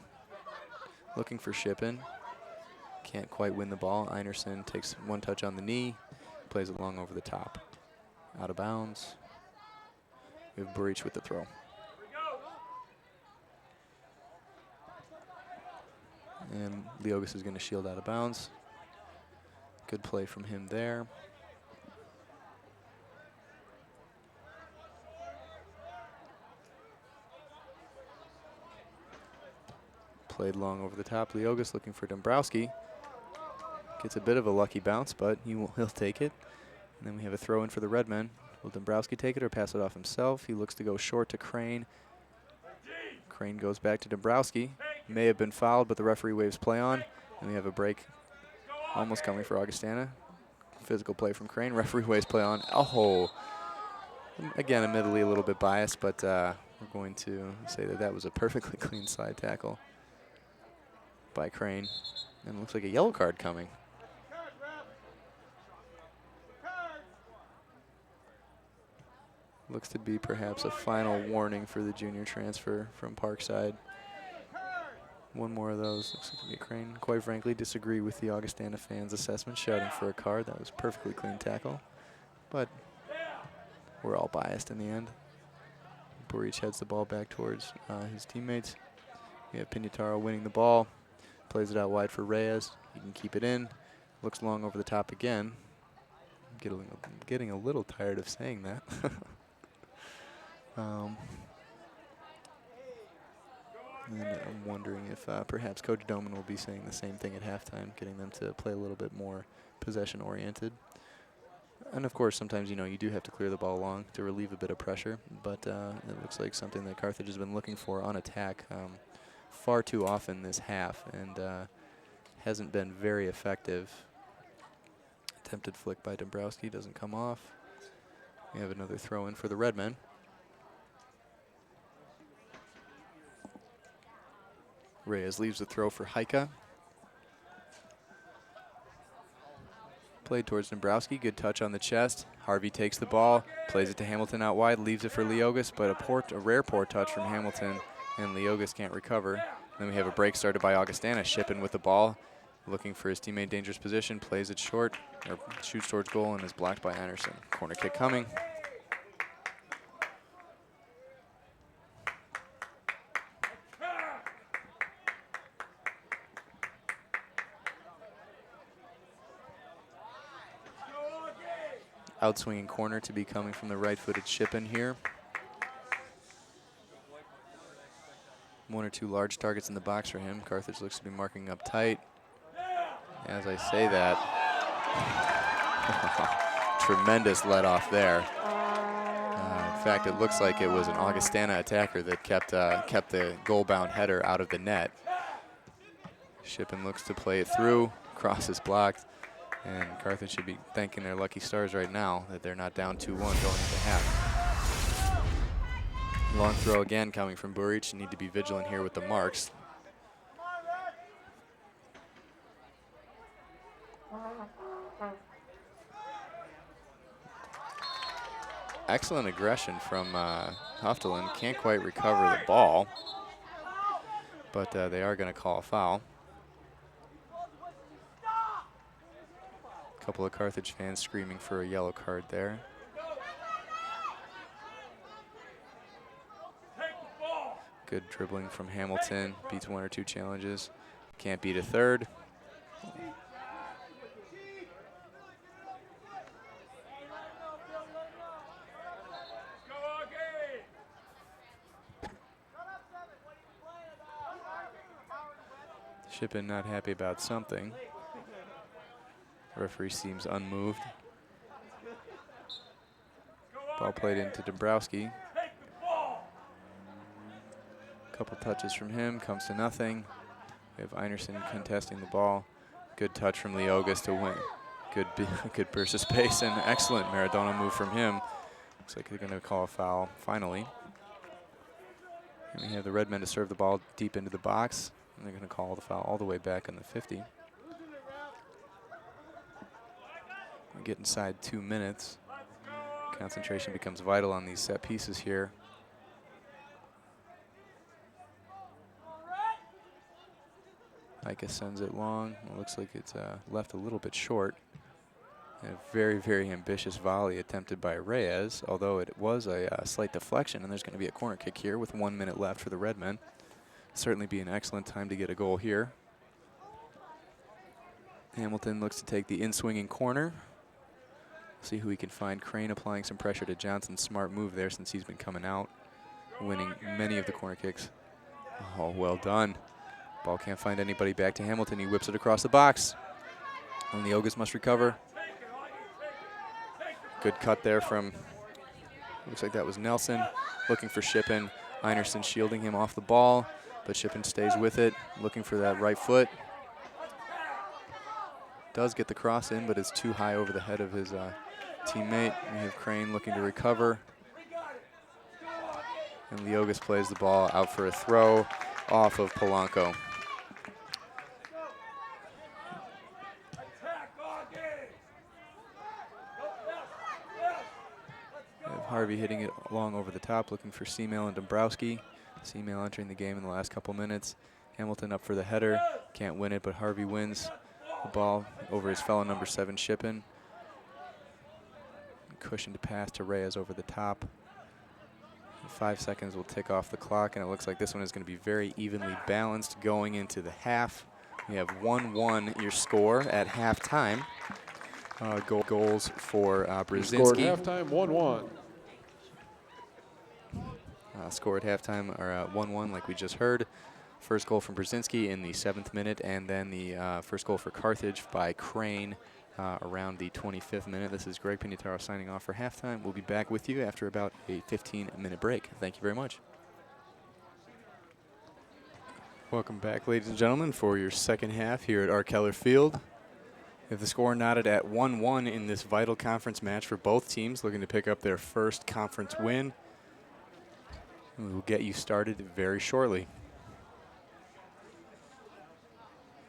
Looking for Shippen. Can't quite win the ball. Einerson takes one touch on the knee. Plays it long over the top. Out of bounds. We have Buric with the throw. And Leogas is going to shield out of bounds. Good play from him there. Played long over the top. Leogas looking for Dombrowski. Gets a bit of a lucky bounce, but he'll take it. And then we have a throw in for the Redmen. Will Dombrowski take it or pass it off himself? He looks to go short to Crane. Crane goes back to Dombrowski. May have been fouled, but the referee waves play on. And we have a break almost coming for Augustana. Physical play from Crane. Referee waves play on. Oh, again, admittedly a little bit biased, but we're going to say that that was a perfectly clean slide tackle by Crane. And it looks like a yellow card coming. Looks to be perhaps a final warning for the junior transfer from Parkside. One more of those. Looks like Crane, quite frankly, disagree with the Augustana fans' assessment, shouting for a card. That was a perfectly clean tackle. But we're all biased in the end. Buric heads the ball back towards his teammates. We have Pignataro winning the ball. Plays it out wide for Reyes. He can keep it in. Looks long over the top again. Getting a little tired of saying that. And I'm wondering if perhaps Coach Doman will be saying the same thing at halftime, getting them to play a little bit more possession-oriented. And of course, sometimes, you know, you do have to clear the ball long to relieve a bit of pressure, but it looks like something that Carthage has been looking for on attack far too often this half, and hasn't been very effective. Attempted flick by Dombrowski doesn't come off. We have another throw in for the Redmen. Reyes leaves the throw for Heika. Played towards Dombrowski, good touch on the chest. Harvey takes the ball, plays it to Hamilton out wide, leaves it for Leogas, but a rare poor touch from Hamilton, and Leogas can't recover. Then we have a break started by Augustana, Shippen with the ball, looking for his teammate dangerous position, plays it short, or shoots towards goal, and is blocked by Anderson. Corner kick coming. Outswinging corner to be coming from the right-footed Shippen here. One or two large targets in the box for him. Carthage looks to be marking up tight. As I say that, tremendous let off there. In fact, it looks like it was an Augustana attacker that kept the goal-bound header out of the net. Shippen looks to play it through. Cross is blocked. And Carthage should be thanking their lucky stars right now that they're not down 2-1 going into half. Long throw again coming from Buric. Need to be vigilant here with the marks. Excellent aggression from Huftelin. Can't quite recover the ball, but they are going to call a foul. A couple of Carthage fans screaming for a yellow card there. Good dribbling from Hamilton. Beats one or two challenges. Can't beat a third. Shippen not happy about something. Referee seems unmoved. Ball played into Dombrowski. Couple touches from him, comes to nothing. We have Einerson contesting the ball. Good touch from Leogas to win. Good burst of space and excellent Maradona move from him. Looks like they're going to call a foul finally. And we have the Redmen to serve the ball deep into the box. And they're going to call the foul all the way back on the 50. We get inside 2 minutes. Concentration becomes vital on these set pieces here. Heika sends it long. It looks like it's left a little bit short. A very, very ambitious volley attempted by Reyes, although it was a slight deflection, and there's going to be a corner kick here with 1 minute left for the Redmen. Certainly be an excellent time to get a goal here. Hamilton looks to take the in-swinging corner. See who he can find. Crane applying some pressure to Johnson. Smart move there since he's been coming out, winning many of the corner kicks. Oh, well done. Ball can't find anybody. Back to Hamilton. He whips it across the box. And the Leogas must recover. Good cut there from, looks like that was Nelson, looking for Shippen. Einerson shielding him off the ball, but Shippen stays with it, looking for that right foot. Does get the cross in, but it's too high over the head of his teammate. We have Crane looking to recover. And Leogas plays the ball out for a throw off of Polanco. Harvey hitting it long over the top, looking for Seamail and Dombrowski. Seamail entering the game in the last couple minutes. Hamilton up for the header, can't win it, but Harvey wins the ball over his fellow number 7, Shippen. Cushioned pass to Reyes over the top. 5 seconds will tick off the clock, and it looks like this one is going to be very evenly balanced going into the half. We have 1-1 your score at halftime. Goals for Score at Brzezinski. halftime, 1-1. Score at halftime are 1-1 like we just heard. First goal from Brzezinski in the 7th minute, and then the first goal for Carthage by Crane around the 25th minute. This is Greg Pignataro signing off for halftime. We'll be back with you after about a 15-minute break. Thank you very much. Welcome back, ladies and gentlemen, for your second half here at Art Keller Field. If the score knotted at 1-1 in this vital conference match for both teams looking to pick up their first conference win. We will get you started very shortly.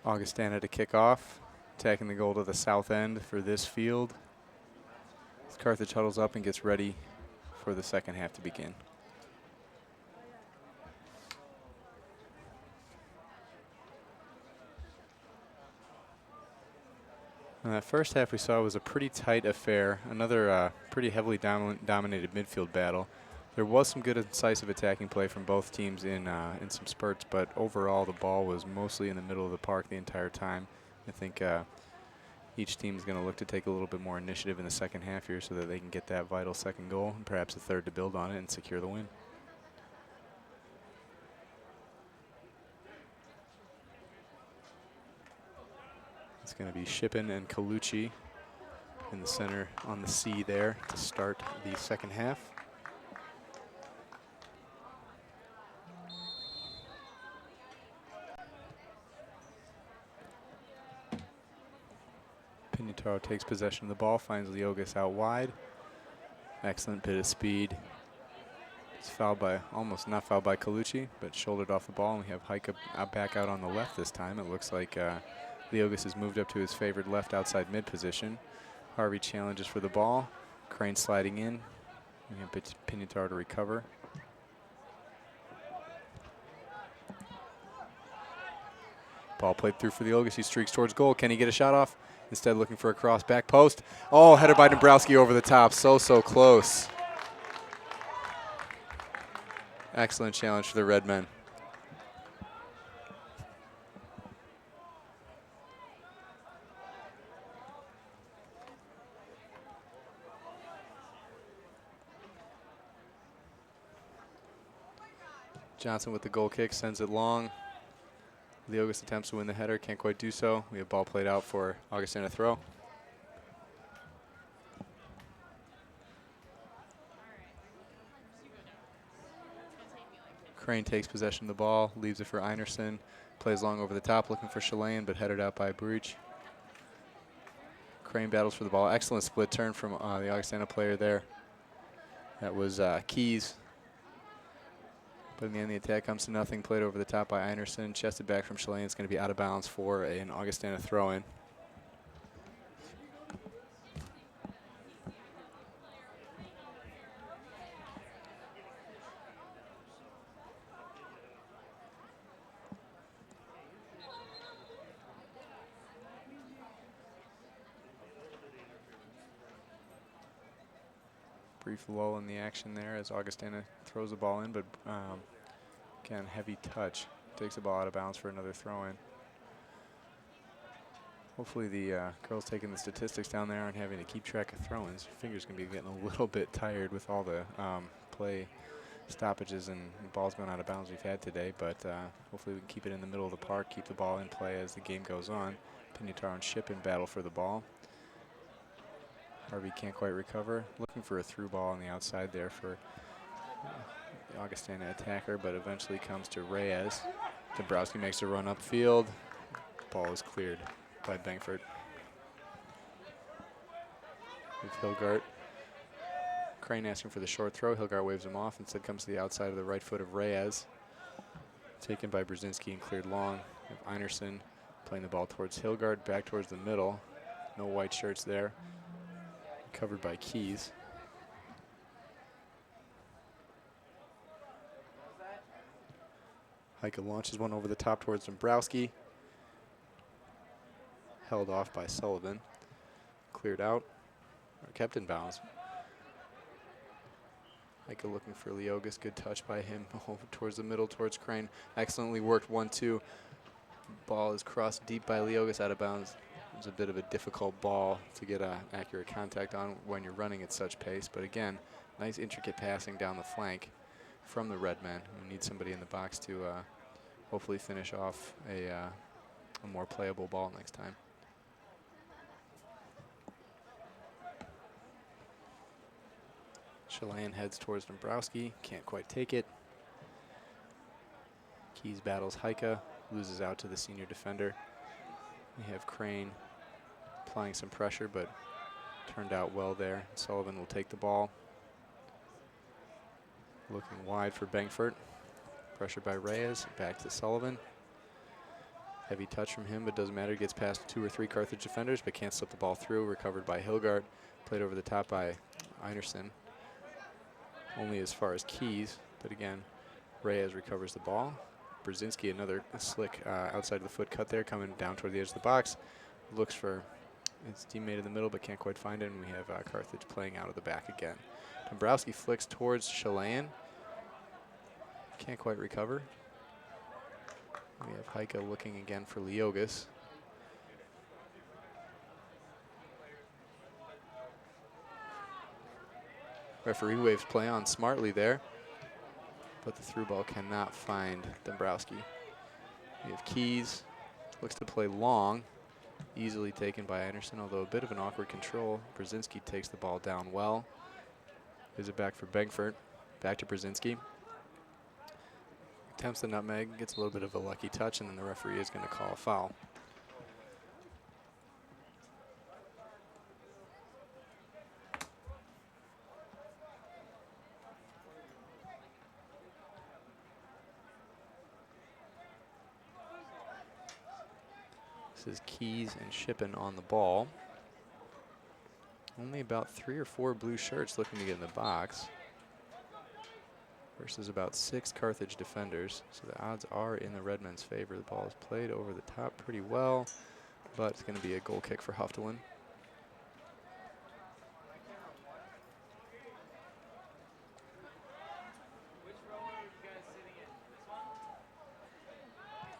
Augustana to kick off, attacking the goal to the south end for this field. As Carthage huddles up and gets ready for the second half to begin. And that first half we saw was a pretty tight affair, another pretty heavily dominated midfield battle. There was some good incisive attacking play from both teams in some spurts, but overall the ball was mostly in the middle of the park the entire time. I think each team is going to look to take a little bit more initiative in the second half here so that they can get that vital second goal and perhaps a third to build on it and secure the win. It's going to be Shippen and Colucci in the center on the C there to start the second half. Pignataro takes possession of the ball, finds Leogas out wide. Excellent bit of speed. It's fouled by, almost not fouled by Colucci, but shouldered off the ball. And we have Heike back out on the left this time. It looks like Leogas has moved up to his favored left outside mid position. Harvey challenges for the ball. Crane sliding in. We have Pignataro to recover. Ball played through for Leogas. He streaks towards goal. Can he get a shot off? Instead looking for a cross back post. Oh, header by Dombrowski over the top. So close. Excellent challenge for the Red Men. Johnson with the goal kick, sends it long. Leogas attempts to win the header, can't quite do so. We have ball played out for Augustana throw. Crane takes possession of the ball, leaves it for Einerson, plays long over the top, looking for Chilean, but headed out by Breach. Crane battles for the ball. Excellent split turn from the Augustana player there. That was Keys. But in the end, the attack comes to nothing. Played over the top by Einerson. Chested back from Chilean. It's going to be out of bounds for an Augustana throw-in. Brief lull in the action there as Augustana throws the ball in, but again, heavy touch. Takes the ball out of bounds for another throw-in. Hopefully the girls taking the statistics down there aren't having to keep track of throw-ins. Your fingers can be getting a little bit tired with all the play stoppages and balls going out of bounds we've had today, but hopefully we can keep it in the middle of the park, keep the ball in play as the game goes on. Pignataro and Shippen battle for the ball. Harvey can't quite recover. Looking for a through ball on the outside there for the Augustana attacker, but eventually comes to Reyes. Dombrowski makes a run upfield. Ball is cleared by Bankford. With Hilgart. Crane asking for the short throw. Hilgart waves him off. Instead comes to the outside of the right foot of Reyes. Taken by Brzezinski and cleared long. We have Einerson playing the ball towards Hilgart, back towards the middle. No white shirts there. Covered by Keys. Heike launches one over the top towards Dombrowski. Held off by Sullivan. Cleared out, or kept in bounds. Heike looking for Leogas. Good touch by him over towards the middle, towards Crane. Excellently worked 1-2. Ball is crossed deep by Leogas, out of bounds. It's a bit of a difficult ball to get accurate contact on when you're running at such pace. But again, nice intricate passing down the flank from the Redmen. We need somebody in the box to hopefully finish off a more playable ball next time. Chilean heads towards Dombrowski, can't quite take it. Keys battles Heike, loses out to the senior defender. We have Crane applying some pressure, but turned out well there. Sullivan will take the ball. Looking wide for Bengford. Pressure by Reyes, back to Sullivan. Heavy touch from him, but doesn't matter. Gets past 2 or 3 Carthage defenders, but can't slip the ball through. Recovered by Hilgard. Played over the top by Einerson. Only as far as Keys, but again, Reyes recovers the ball. Brzezinski, another slick outside of the foot cut there, coming down toward the edge of the box. Looks for his teammate in the middle, but can't quite find it, and we have Carthage playing out of the back again. Dombrowski flicks towards Chilean. Can't quite recover. We have Heike looking again for Leogas. Referee waves play on smartly there, but the through ball cannot find Dombrowski. We have Keys, looks to play long, easily taken by Anderson, although a bit of an awkward control. Brzezinski takes the ball down well. Gives it back for Bengford, back to Brzezinski. Attempts the nutmeg, gets a little bit of a lucky touch, and then the referee is going to call a foul. This is Keys and Shippen on the ball. Only about 3 or 4 blue shirts looking to get in the box versus about 6 Carthage defenders. So the odds are in the Redmen's favor. The ball is played over the top pretty well, but it's going to be a goal kick for Huftelin.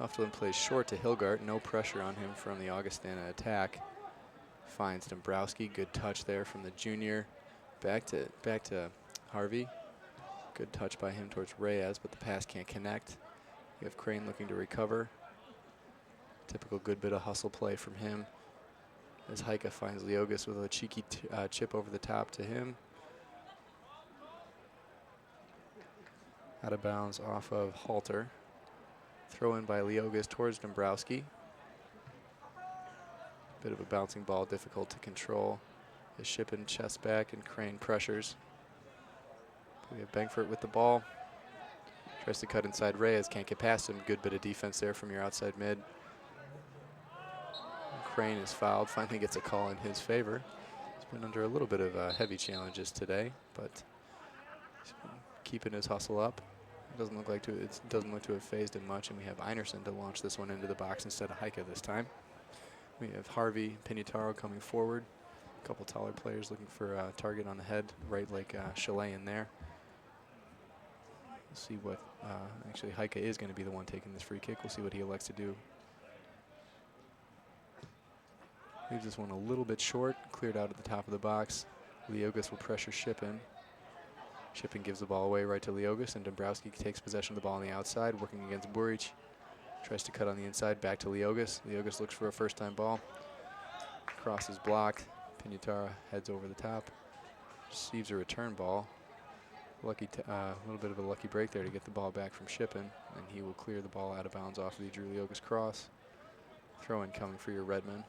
Huftelin plays short to Hilgard. No pressure on him from the Augustana attack. Finds Dombrowski. Good touch there from the junior. Back to Harvey. Good touch by him towards Reyes, but the pass can't connect. You have Crane looking to recover. Typical good bit of hustle play from him. As Heike finds Leogas with a cheeky chip over the top to him. Out of bounds off of Halter. Throw in by Leogas towards Dombrowski. Bit of a bouncing ball, difficult to control. As Shippen chest back and Crane pressures. We have Bengford with the ball. Tries to cut inside Reyes, can't get past him. Good bit of defense there from your outside mid. And Crane is fouled, finally gets a call in his favor. He's been under a little bit of heavy challenges today, but he's been keeping his hustle up. It doesn't look to have phased him much, and we have Einerson to launch this one into the box instead of Heike this time. We have Harvey, Pignataro coming forward. A couple taller players looking for a target on the head, right like Chilean there. We'll see what, actually Heike is going to be the one taking this free kick. We'll see what he elects to do. Leaves this one a little bit short, cleared out at the top of the box. Leogas will pressure Shippen. Shippen gives the ball away right to Leogas, and Dombrowski takes possession of the ball on the outside, working against Buric. Tries to cut on the inside, back to Leogas. Leogas looks for a first-time ball. Cross is blocked. Pignataro heads over the top. Receives a return ball. A little bit of a lucky break there to get the ball back from Shippen, and he will clear the ball out of bounds off of the Drew Leogas cross. Throw-in coming for your Redmen.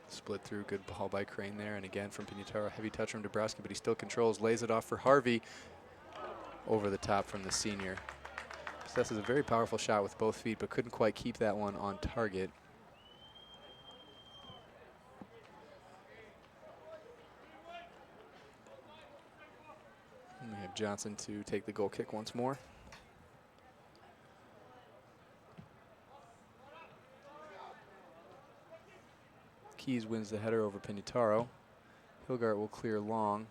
Split through, good ball by Crane there, and again from Pignataro, heavy touch from Dombrowski, but he still controls, lays it off for Harvey. Over the top from the senior. Possesses a very powerful shot with both feet, but couldn't quite keep that one on target. And we have Johnson to take the goal kick once more. Keys wins the header over Pignataro. Hilgart will clear long.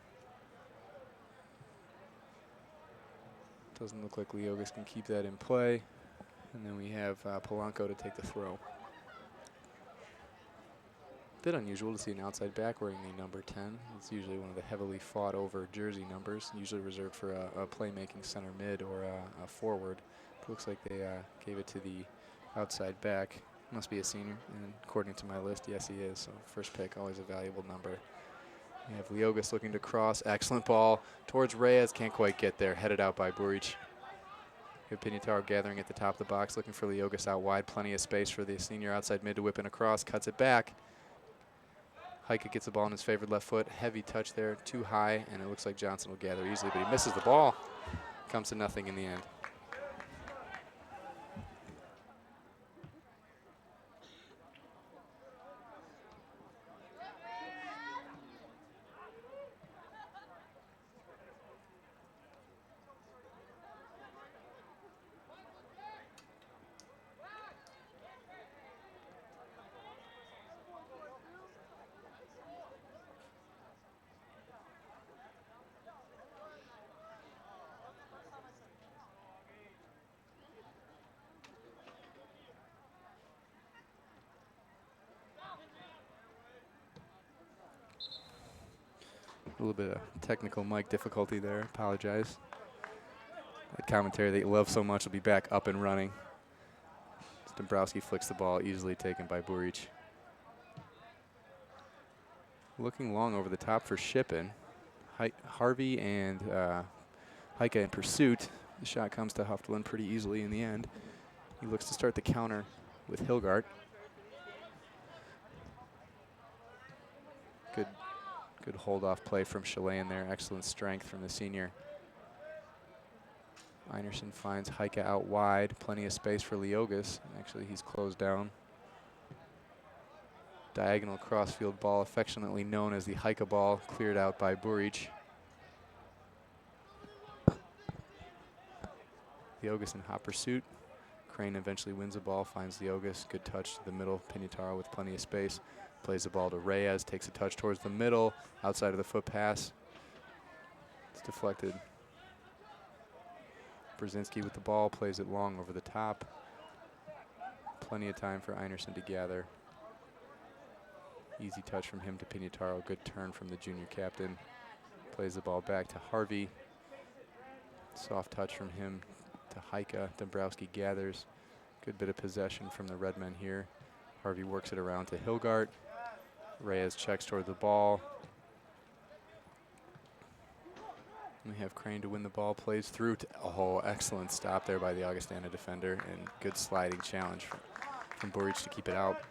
Doesn't look like Leogas can keep that in play. And then we have Polanco to take the throw. Bit unusual to see an outside back wearing the number 10. It's usually one of the heavily fought over jersey numbers, usually reserved for a playmaking center mid or a forward. It looks like they gave it to the outside back. Must be a senior, and according to my list, yes he is. So first pick, always a valuable number. We have Leogas looking to cross. Excellent ball towards Reyes. Can't quite get there. Headed out by Buric. We have Pignataro gathering at the top of the box, looking for Leogas out wide. Plenty of space for the senior outside mid to whip in across. Cuts it back. Heike gets the ball on his favored left foot. Heavy touch there, too high, and it looks like Johnson will gather easily, but he misses the ball. Comes to nothing in the end. A little bit of technical mic difficulty there. Apologize. The commentary that you love so much will be back up and running. Dombrowski flicks the ball, easily taken by Buric. Looking long over the top for Shippen. Harvey and Heike in pursuit. The shot comes to Huftelin pretty easily in the end. He looks to start the counter with Hilgart. Good hold-off play from Chilean there. Excellent strength from the senior. Einerson finds Heike out wide. Plenty of space for Leogas. Actually, he's closed down. Diagonal crossfield ball, affectionately known as the Heike ball, cleared out by Buric. Leogas in hot pursuit. Crane eventually wins the ball, finds Leogas. Good touch to the middle. Pignataro with plenty of space. Plays the ball to Reyes, takes a touch towards the middle, outside of the foot pass. It's deflected. Brzezinski with the ball, plays it long over the top. Plenty of time for Einerson to gather. Easy touch from him to Pignataro. Good turn from the junior captain. Plays the ball back to Harvey. Soft touch from him to Heike. Dombrowski gathers. Good bit of possession from the Redmen here. Harvey works it around to Hilgart. Reyes checks toward the ball. We have Crane to win the ball, plays through to, oh, excellent stop there by the Augustana defender, and good sliding challenge from Buric to keep it out.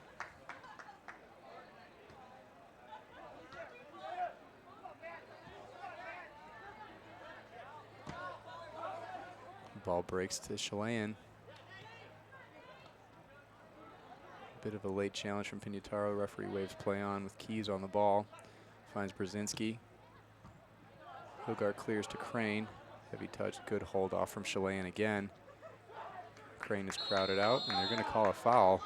Ball breaks to Chilean. Bit of a late challenge from Pignataro. Referee waves play on with Keys on the ball. Finds Brzezinski. Hilgart clears to Crane. Heavy touch, good hold off from Chilean again. Crane is crowded out, and they're going to call a foul.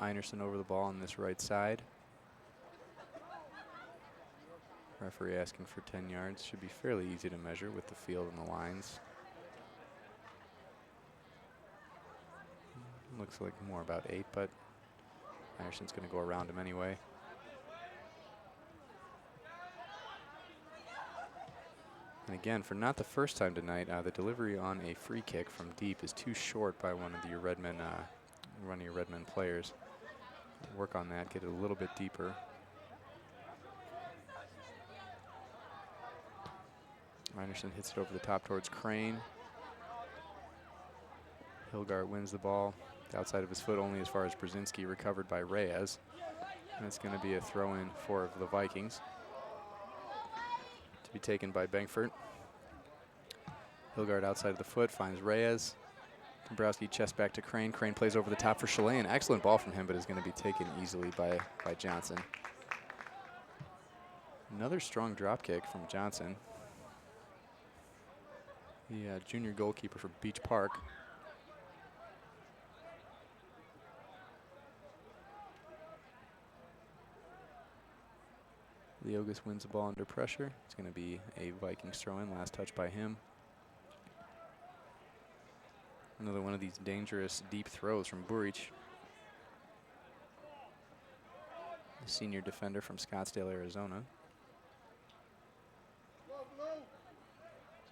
Einerson over the ball on this right side. Referee asking for 10 yards. Should be fairly easy to measure with the field and the lines. Looks like more about 8, but Einerson's going to go around him anyway. And again, for not the first time tonight, the delivery on a free kick from deep is too short by one of your Redmen, players. Work on that, get it a little bit deeper. Einerson hits it over the top towards Crane. Hilgart wins the ball. Outside of his foot only as far as Brzezinski, recovered by Reyes. And it's going to be a throw-in for the Vikings. To be taken by Bengford. Hilgart outside of the foot, finds Reyes. Dombrowski chest back to Crane. Crane plays over the top for Chilean. Excellent ball from him, but is going to be taken easily by Johnson. Another strong drop kick from Johnson, the junior goalkeeper for Beach Park. Leogas wins the ball under pressure. It's going to be a Vikings throw-in, last touch by him. Another one of these dangerous deep throws from Buric, the senior defender from Scottsdale, Arizona.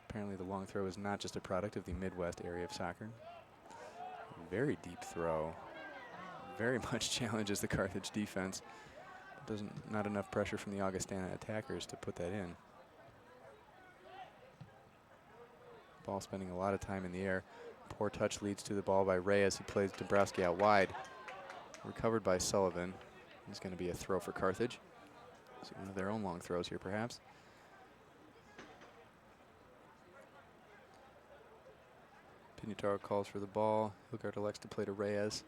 Apparently the long throw is not just a product of the Midwest area of soccer. Very deep throw. Very much challenges the Carthage defense. Not enough pressure from the Augustana attackers to put that in. Ball spending a lot of time in the air. Poor touch leads to the ball by Reyes, who plays Dombrowski out wide. Recovered by Sullivan. It's going to be a throw for Carthage. See one of their own long throws here, perhaps. Pignataro calls for the ball. Hilgard elects to play to Reyes.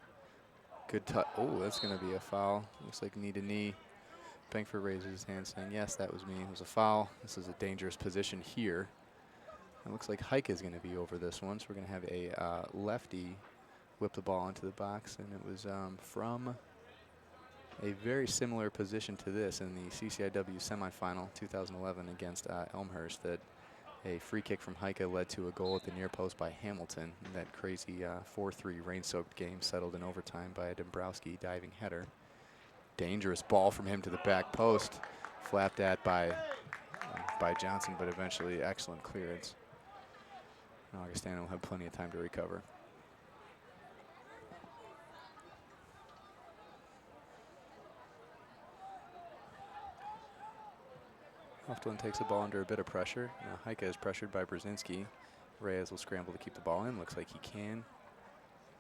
Good touch. Oh, that's going to be a foul. Looks like knee to knee. Bankford raises his hand saying, yes, that was me. It was a foul. This is a dangerous position here. It looks like Heike is going to be over this one, so we're going to have a lefty whip the ball into the box, and it was from a very similar position to this in the CCIW semifinal 2011 against Elmhurst, that a free kick from Heike led to a goal at the near post by Hamilton. And that crazy 4-3 rain-soaked game settled in overtime by a Dombrowski diving header. Dangerous ball from him to the back post, flapped at by Johnson, but eventually excellent clearance. Augustana will have plenty of time to recover. Hoftelin takes the ball under a bit of pressure. Now Heike is pressured by Brzezinski. Reyes will scramble to keep the ball in. Looks like he can.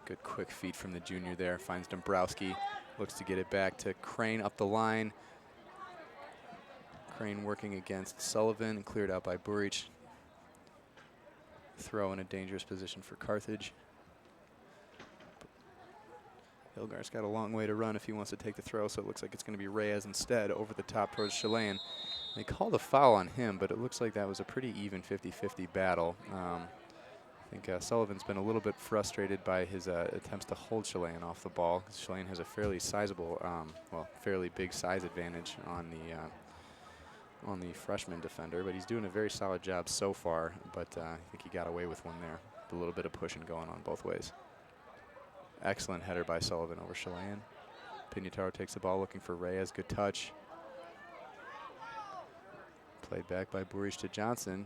Good quick feet from the junior there. Finds Dombrowski. Looks to get it back to Crane up the line. Crane working against Sullivan and cleared out by Buric. Throw in a dangerous position for Carthage. Hilgar's got a long way to run if he wants to take the throw, so it looks like it's going to be Reyes instead over the top towards Chilean. They called a foul on him, but it looks like that was a pretty even 50-50 battle. I think Sullivan's been a little bit frustrated by his attempts to hold Chilean off the ball. Chilean has a fairly sizable, fairly big size advantage on the freshman defender, but he's doing a very solid job so far. But I think he got away with one there. A little bit of pushing going on both ways. Excellent header by Sullivan over Chilean. Pignataro takes the ball looking for Reyes. Good touch. Played back by Buric to Johnson.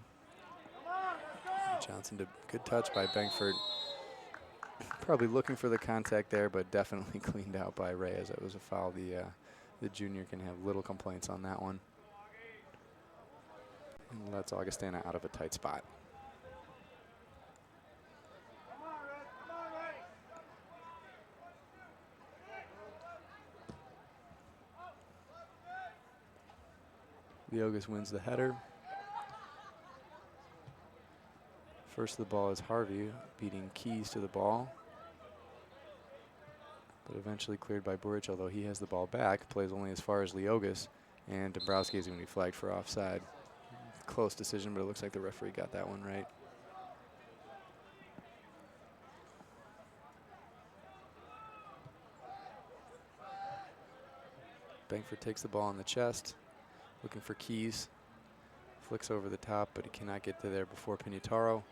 Johnson to good touch by Bankford. Probably looking for the contact there, but definitely cleaned out by Reyes. That was a foul. The junior can have little complaints on that one. And lets Augustana out of a tight spot. Leogas wins the header. First to the ball is Harvey, beating Keys to the ball. But eventually cleared by Buric, although he has the ball back. Plays only as far as Leogas, and Dombrowski is going to be flagged for offside. Close decision, but it looks like the referee got that one right. Bankford takes the ball on the chest, looking for Keys. Flicks over the top, but he cannot get to there before Pignataro.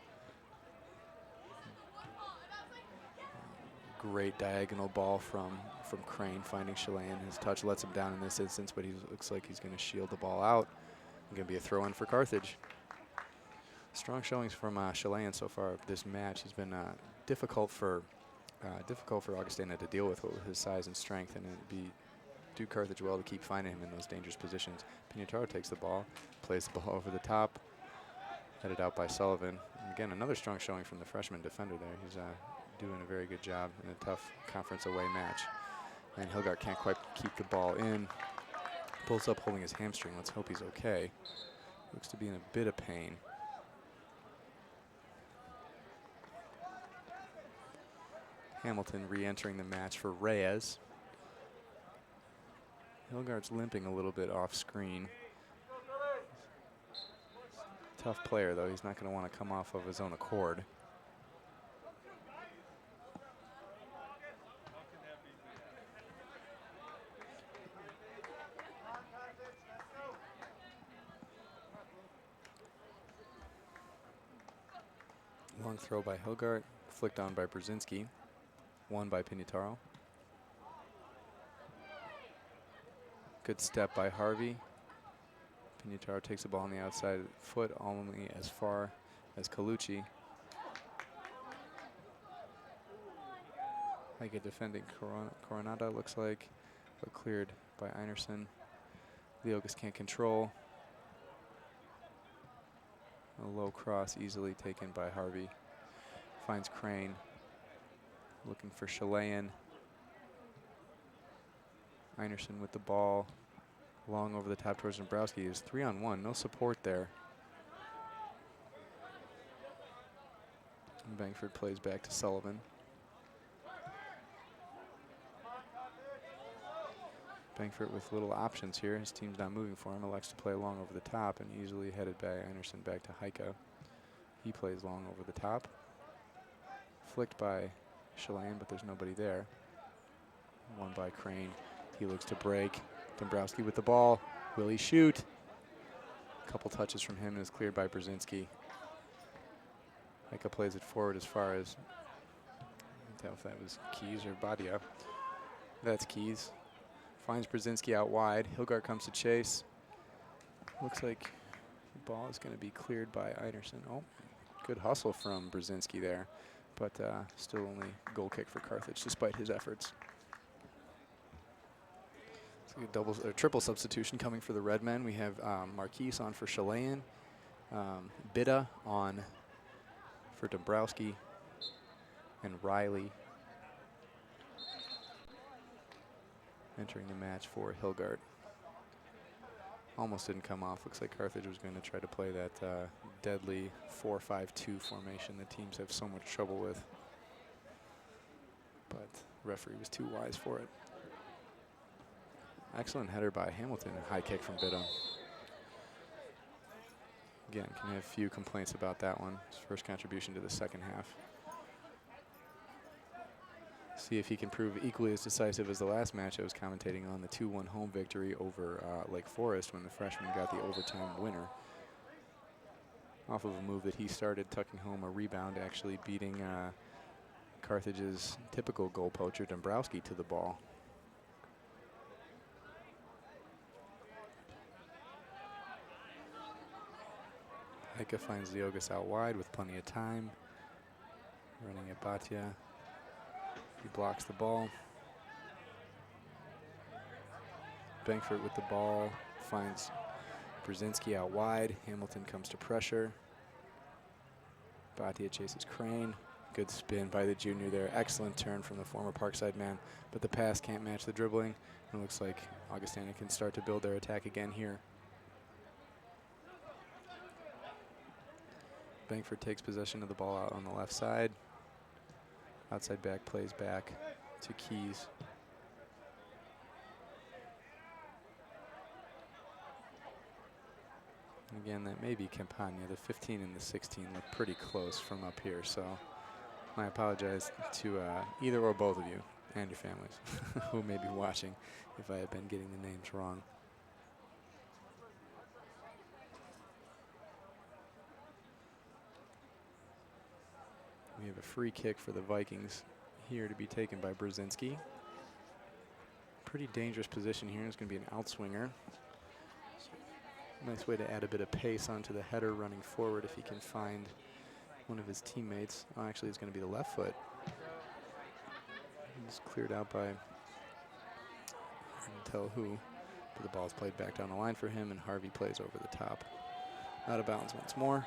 Great diagonal ball from Crane, finding Chilean. His touch lets him down in this instance, but he looks like he's going to shield the ball out. Going to be a throw-in for Carthage. Strong showings from Chilean so far this match. He's been difficult for Augustana to deal with his size and strength, and it'd do Carthage well to keep finding him in those dangerous positions. Pignataro takes the ball, plays the ball over the top, headed out by Sullivan. And again, another strong showing from the freshman defender there. He's doing a very good job in a tough conference away match. And Hilgard can't quite keep the ball in. Pulls up holding his hamstring. Let's hope he's okay. Looks to be in a bit of pain. Hamilton re-entering the match for Reyes. Hilgard's limping a little bit off screen. Tough player, though. He's not going to want to come off of his own accord. Long throw by Hilgart, flicked on by Brzezinski, won by Pignataro. Good step by Harvey. Pignataro takes the ball on the outside foot, only as far as Colucci. Like a defending Coronada, looks like, but cleared by Einerson. Leogas can't control. A low cross easily taken by Harvey. Finds Crane. Looking for Chilean. Einerson with the ball. Long over the top towards Dombrowski. Is 3-on-1. No support there. And Bangford plays back to Sullivan. Bangford with little options here. His team's not moving for him. Elects to play long over the top and easily headed by Einerson back to Heika. He plays long over the top. Flicked by Chilean, but there's nobody there. Won by Crane. He looks to break. Dombrowski with the ball. Will he shoot? A couple touches from him and is cleared by Brzezinski. Heika plays it forward as far as, I can't tell if that was Keys or Badia. That's Keys. Finds Brzezinski out wide. Hilgart comes to chase. Looks like the ball is going to be cleared by Einerson. Oh, good hustle from Brzezinski there, but still only goal kick for Carthage despite his efforts. A double or triple substitution coming for the Redmen. We have Marquise on for Chilean, Bida on for Dombrowski, and Riley entering the match for Hilgart. Almost didn't come off. Looks like Carthage was going to try to play that deadly 4-5-2 formation that teams have so much trouble with, but referee was too wise for it. Excellent header by Hamilton, high kick from Bida. Again, can have few complaints about that one. His first contribution to the second half. See if he can prove equally as decisive as the last match I was commentating on, the 2-1 home victory over Lake Forest when the freshman got the overtime winner. Off of a move that he started, tucking home a rebound, actually beating Carthage's typical goal poacher, Dombrowski, to the ball. Heika finds Leogas out wide with plenty of time. Running at Batia. He blocks the ball. Bangford with the ball. Finds Brzezinski out wide. Hamilton comes to pressure. Batia chases Crane. Good spin by the junior there. Excellent turn from the former Parkside man. But the pass can't match the dribbling. And it looks like Augustana can start to build their attack again here. Bangford takes possession of the ball out on the left side. Outside back plays back to Keys. And again, that may be Campagna. The 15 and the 16 look pretty close from up here, so I apologize to either or both of you and your families who may be watching if I have been getting the names wrong. We have a free kick for the Vikings here to be taken by Brzezinski. Pretty dangerous position here. It's going to be an outswinger. Nice way to add a bit of pace onto the header running forward if he can find one of his teammates. Oh, actually, it's going to be the left foot. It's cleared out by, I can't tell who, but the ball's played back down the line for him, and Harvey plays over the top. Out of bounds once more.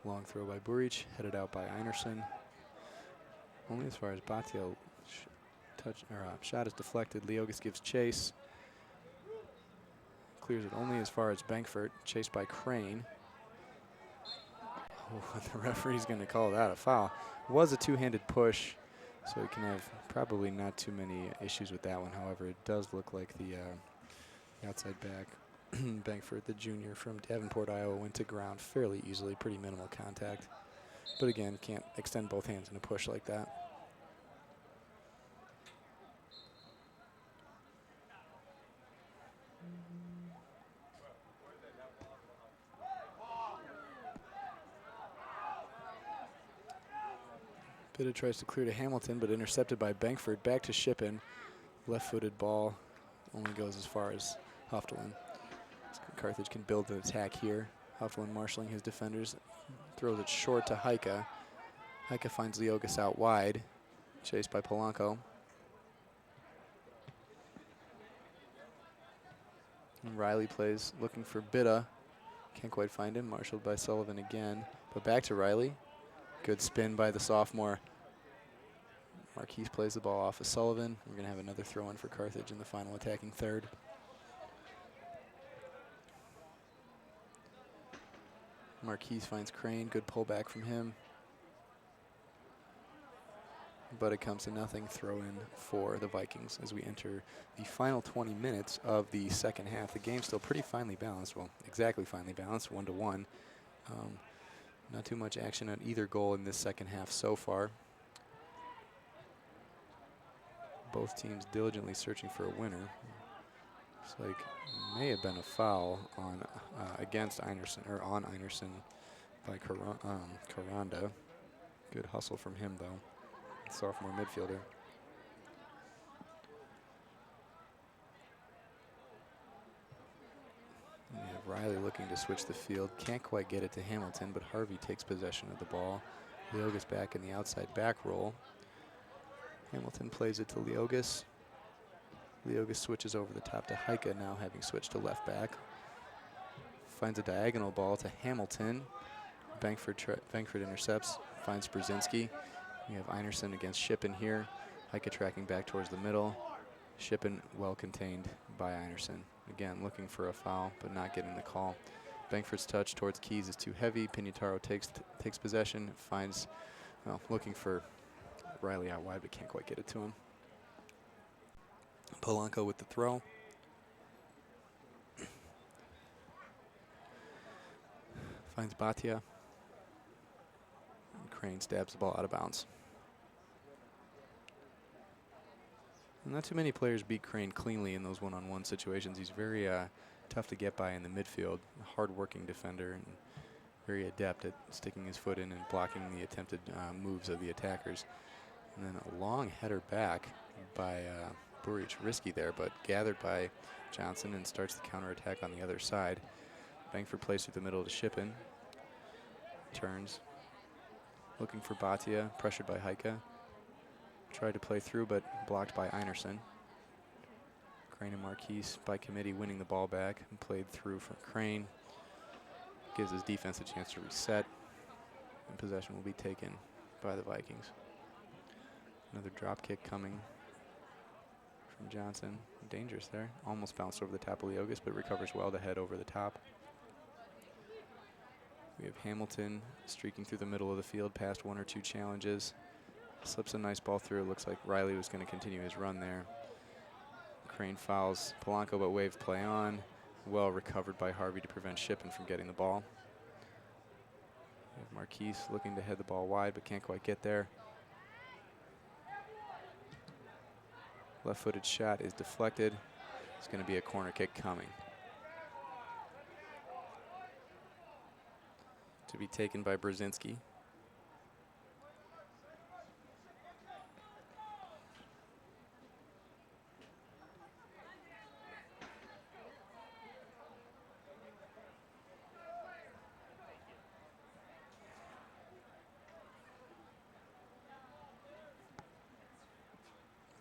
Long throw by Buric, headed out by Einerson. Only as far as Batia shot is deflected. Leogas gives chase. Clears it only as far as Bankford, chased by Crane. Oh, the referee's going to call that a foul. It was a two-handed push, so he can have probably not too many issues with that one. However, it does look like the outside back, Bankford, the junior from Davenport, Iowa, went to ground fairly easily, pretty minimal contact. But again, can't extend both hands in a push like that. Bitta tries to clear to Hamilton, but intercepted by Bankford. Back to Shippen. Left-footed ball only goes as far as Hoftelin. Carthage can build an attack here. Hoftelin marshaling his defenders. Throws it short to Heike. Heike finds Leogas out wide. Chased by Polanco. And Riley plays looking for Bitta. Can't quite find him. Marshaled by Sullivan again. But back to Riley. Good spin by the sophomore. Marquise plays the ball off of Sullivan. We're going to have another throw in for Carthage in the final attacking third. Marquise finds Crane. Good pullback from him. But it comes to nothing. Throw in for the Vikings as we enter the final 20 minutes of the second half. The game's still pretty finely balanced. Well, exactly finely balanced, 1-1. Not too much action on either goal in this second half so far. Both teams diligently searching for a winner. Looks like may have been a foul on against Einerson, or on Einerson by Caranda. Good hustle from him though, sophomore midfielder. We have Riley looking to switch the field. Can't quite get it to Hamilton, but Harvey takes possession of the ball. Leogas back in the outside back roll. Hamilton plays it to Leogas. Leogas switches over the top to Heike, now having switched to left back. Finds a diagonal ball to Hamilton. Bankford intercepts, finds Brzezinski. We have Einerson against Shippen here. Heike tracking back towards the middle. Shippen well contained by Einerson. Again, looking for a foul, but not getting the call. Bankford's touch towards Keys is too heavy. Pignataro takes possession, finds, well, looking for Riley out wide, but can't quite get it to him. Polanco with the throw. Finds Batia. And Crane stabs the ball out of bounds. Not too many players beat Crane cleanly in those one-on-one situations. He's very tough to get by in the midfield, a hard-working defender, and very adept at sticking his foot in and blocking the attempted moves of the attackers. And then a long header back by Buric, risky there, but gathered by Johnson and starts the counterattack on the other side. Bankford plays through the middle to Shippen. Turns, looking for Batia, pressured by Heike. Tried to play through, but blocked by Einerson. Crane and Marquise by committee winning the ball back and played through for Crane. Gives his defense a chance to reset, and possession will be taken by the Vikings. Another drop kick coming from Johnson. Dangerous there. Almost bounced over the top of Leogas, but recovers well to head over the top. We have Hamilton streaking through the middle of the field past one or two challenges. Slips a nice ball through. It looks like Riley was going to continue his run there. Crane fouls Polanco, but waves play on. Well recovered by Harvey to prevent Shippen from getting the ball. We have Marquise looking to head the ball wide, but can't quite get there. Left-footed shot is deflected. It's going to be a corner kick coming. To be taken by Brzezinski.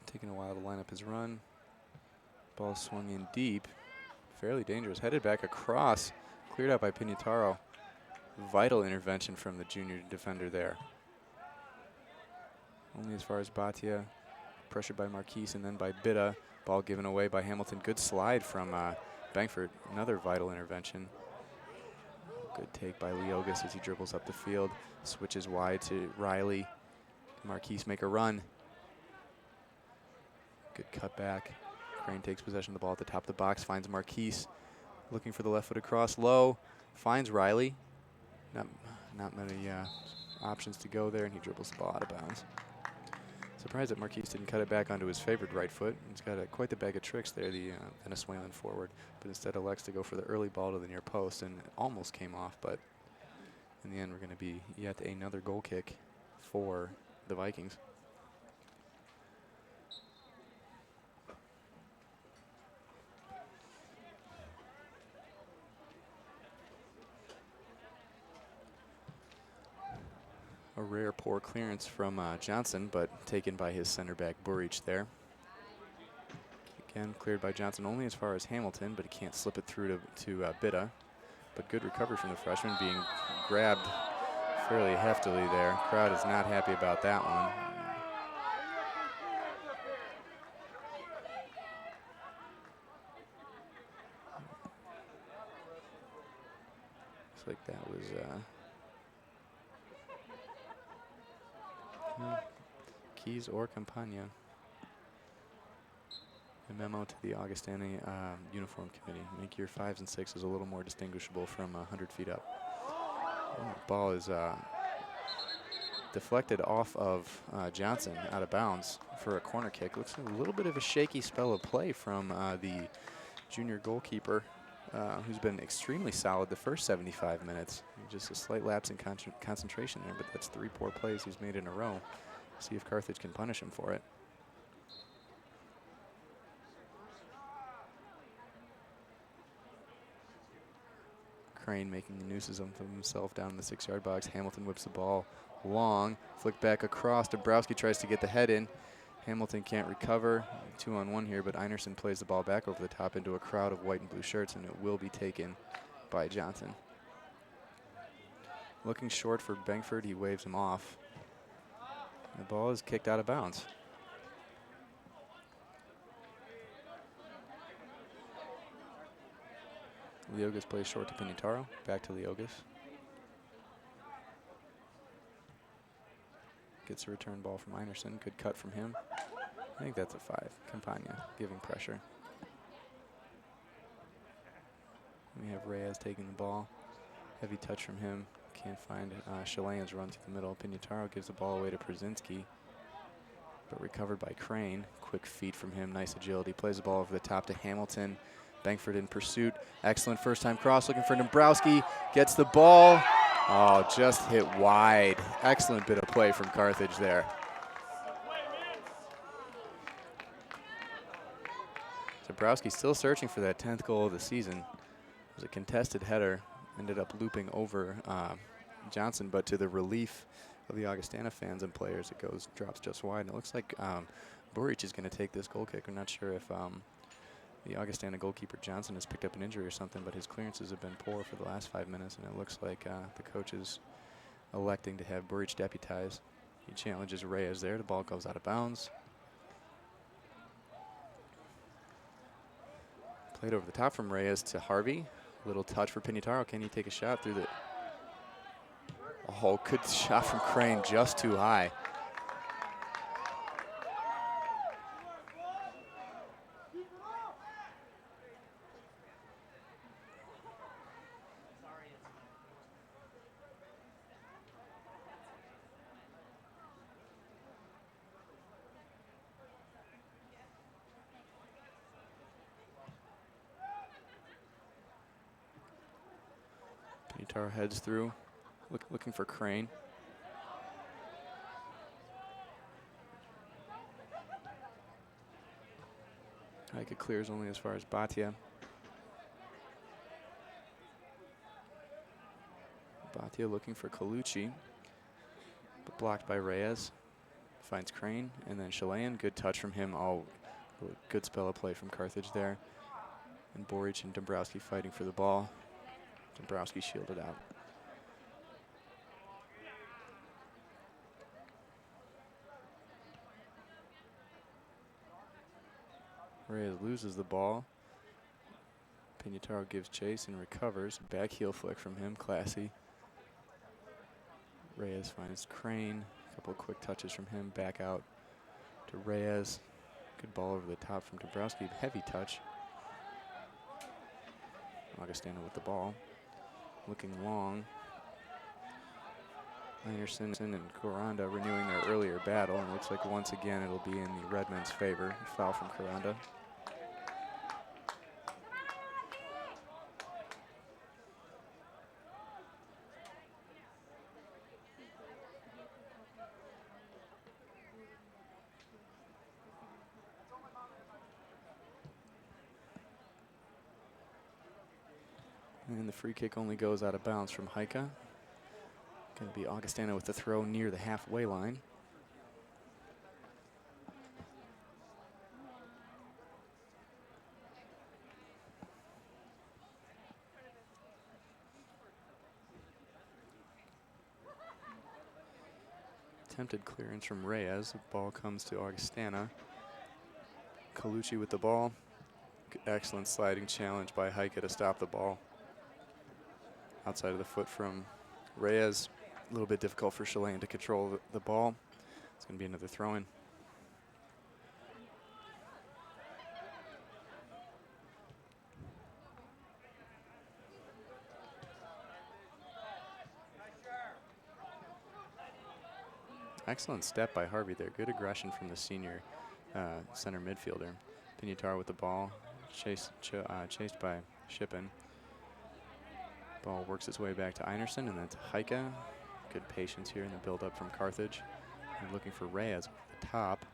Taking a while to line up his run. Ball swung in deep. Fairly dangerous. Headed back across. Cleared out by Pignataro. Vital intervention from the junior defender there. Only as far as Batia. Pressured by Marquise and then by Bitta. Ball given away by Hamilton. Good slide from Bangford, another vital intervention. Good take by Leogas as he dribbles up the field. Switches wide to Riley. Marquise make a run. Good cut back. Crane takes possession of the ball at the top of the box, finds Marquise. Looking for the left-footed cross low. Finds Riley. Not many options to go there, and he dribbles the ball out of bounds. Surprised that Marquise didn't cut it back onto his favored right foot. He's got quite the bag of tricks there, the Venezuelan forward, but instead elects to go for the early ball to the near post, and it almost came off, but in the end, we're going to be yet another goal kick for the Vikings. A rare poor clearance from Johnson, but taken by his center back Buric there. Again, cleared by Johnson only as far as Hamilton, but he can't slip it through to Bitta. But good recovery from the freshman, being grabbed fairly heftily there. Crowd is not happy about that one. Looks like that was Keys or Campagna. A memo to the Augustana uniform committee. Make your 5s and 6s a little more distinguishable from 100 feet up. Oh, ball is deflected off of Johnson out of bounds for a corner kick. Looks like a little bit of a shaky spell of play from the junior goalkeeper, who's been extremely solid the first 75 minutes. Just a slight lapse in concentration there, but that's 3 poor plays he's made in a row. See if Carthage can punish him for it. Crane making the nooses of himself down in the 6-yard box. Hamilton whips the ball long, flick back across. Dombrowski tries to get the head in. Hamilton can't recover. 2-on-1 here, but Einerson plays the ball back over the top into a crowd of white and blue shirts, and it will be taken by Johnson. Looking short for Bangford, he waves him off. The ball is kicked out of bounds. Leogas plays short to Pignataro. Back to Leogas. Gets a return ball from Einerson. Good cut from him. I think that's a 5. Campagna giving pressure. We have Reyes taking the ball. Heavy touch from him. Can't find Chilean's run through the middle. Pignataro gives the ball away to Przinski, but recovered by Crane. Quick feet from him. Nice agility. Plays the ball over the top to Hamilton. Bangford in pursuit. Excellent first-time cross. Looking for Dombrowski. Gets the ball. Oh, just hit wide. Excellent bit of play from Carthage there. Dombrowski still searching for that 10th goal of the season. It was a contested header. Ended up looping over Johnson, but to the relief of the Augustana fans and players, it drops just wide. And it looks like Buric is going to take this goal kick. I'm not sure if the Augustana goalkeeper Johnson has picked up an injury or something, but his clearances have been poor for the last 5 minutes, and it looks like the coach is electing to have Buric deputize. He challenges Reyes there. The ball goes out of bounds. Played over the top from Reyes to Harvey. Little touch for Pignataro. Can he take a shot through the... Oh, good shot from Crane, just too high. Pignataro heads through, looking for Crane. It clears only as far as Batia. Batia looking for Colucci, but blocked by Reyes. Finds Crane, and then Chilean. Good touch from him. Oh, good spell of play from Carthage there. And Boric and Dombrowski fighting for the ball. Dombrowski shielded out. Reyes loses the ball. Pignataro gives chase and recovers. Back heel flick from him, classy. Reyes finds Crane. A couple of quick touches from him. Back out to Reyes. Good ball over the top from Dombrowski. Heavy touch. Augustana with the ball. Looking long. Anderson and Coranda renewing their earlier battle. And looks like once again it'll be in the Redmen's favor. Foul from Coranda. And the free kick only goes out of bounds from Heike. Going to be Augustana with the throw near the halfway line. Attempted clearance from Reyes. The ball comes to Augustana. Colucci with the ball. Excellent sliding challenge by Heike to stop the ball. Outside of the foot from Reyes. A little bit difficult for Chilean to control the ball. It's going to be another throw-in. Excellent step by Harvey there. Good aggression from the senior center midfielder. Pignataro with the ball. Chased by Shippen. Ball works its way back to Einerson and then to Heike. Good patience here in the build-up from Carthage. And looking for Reyes over the top.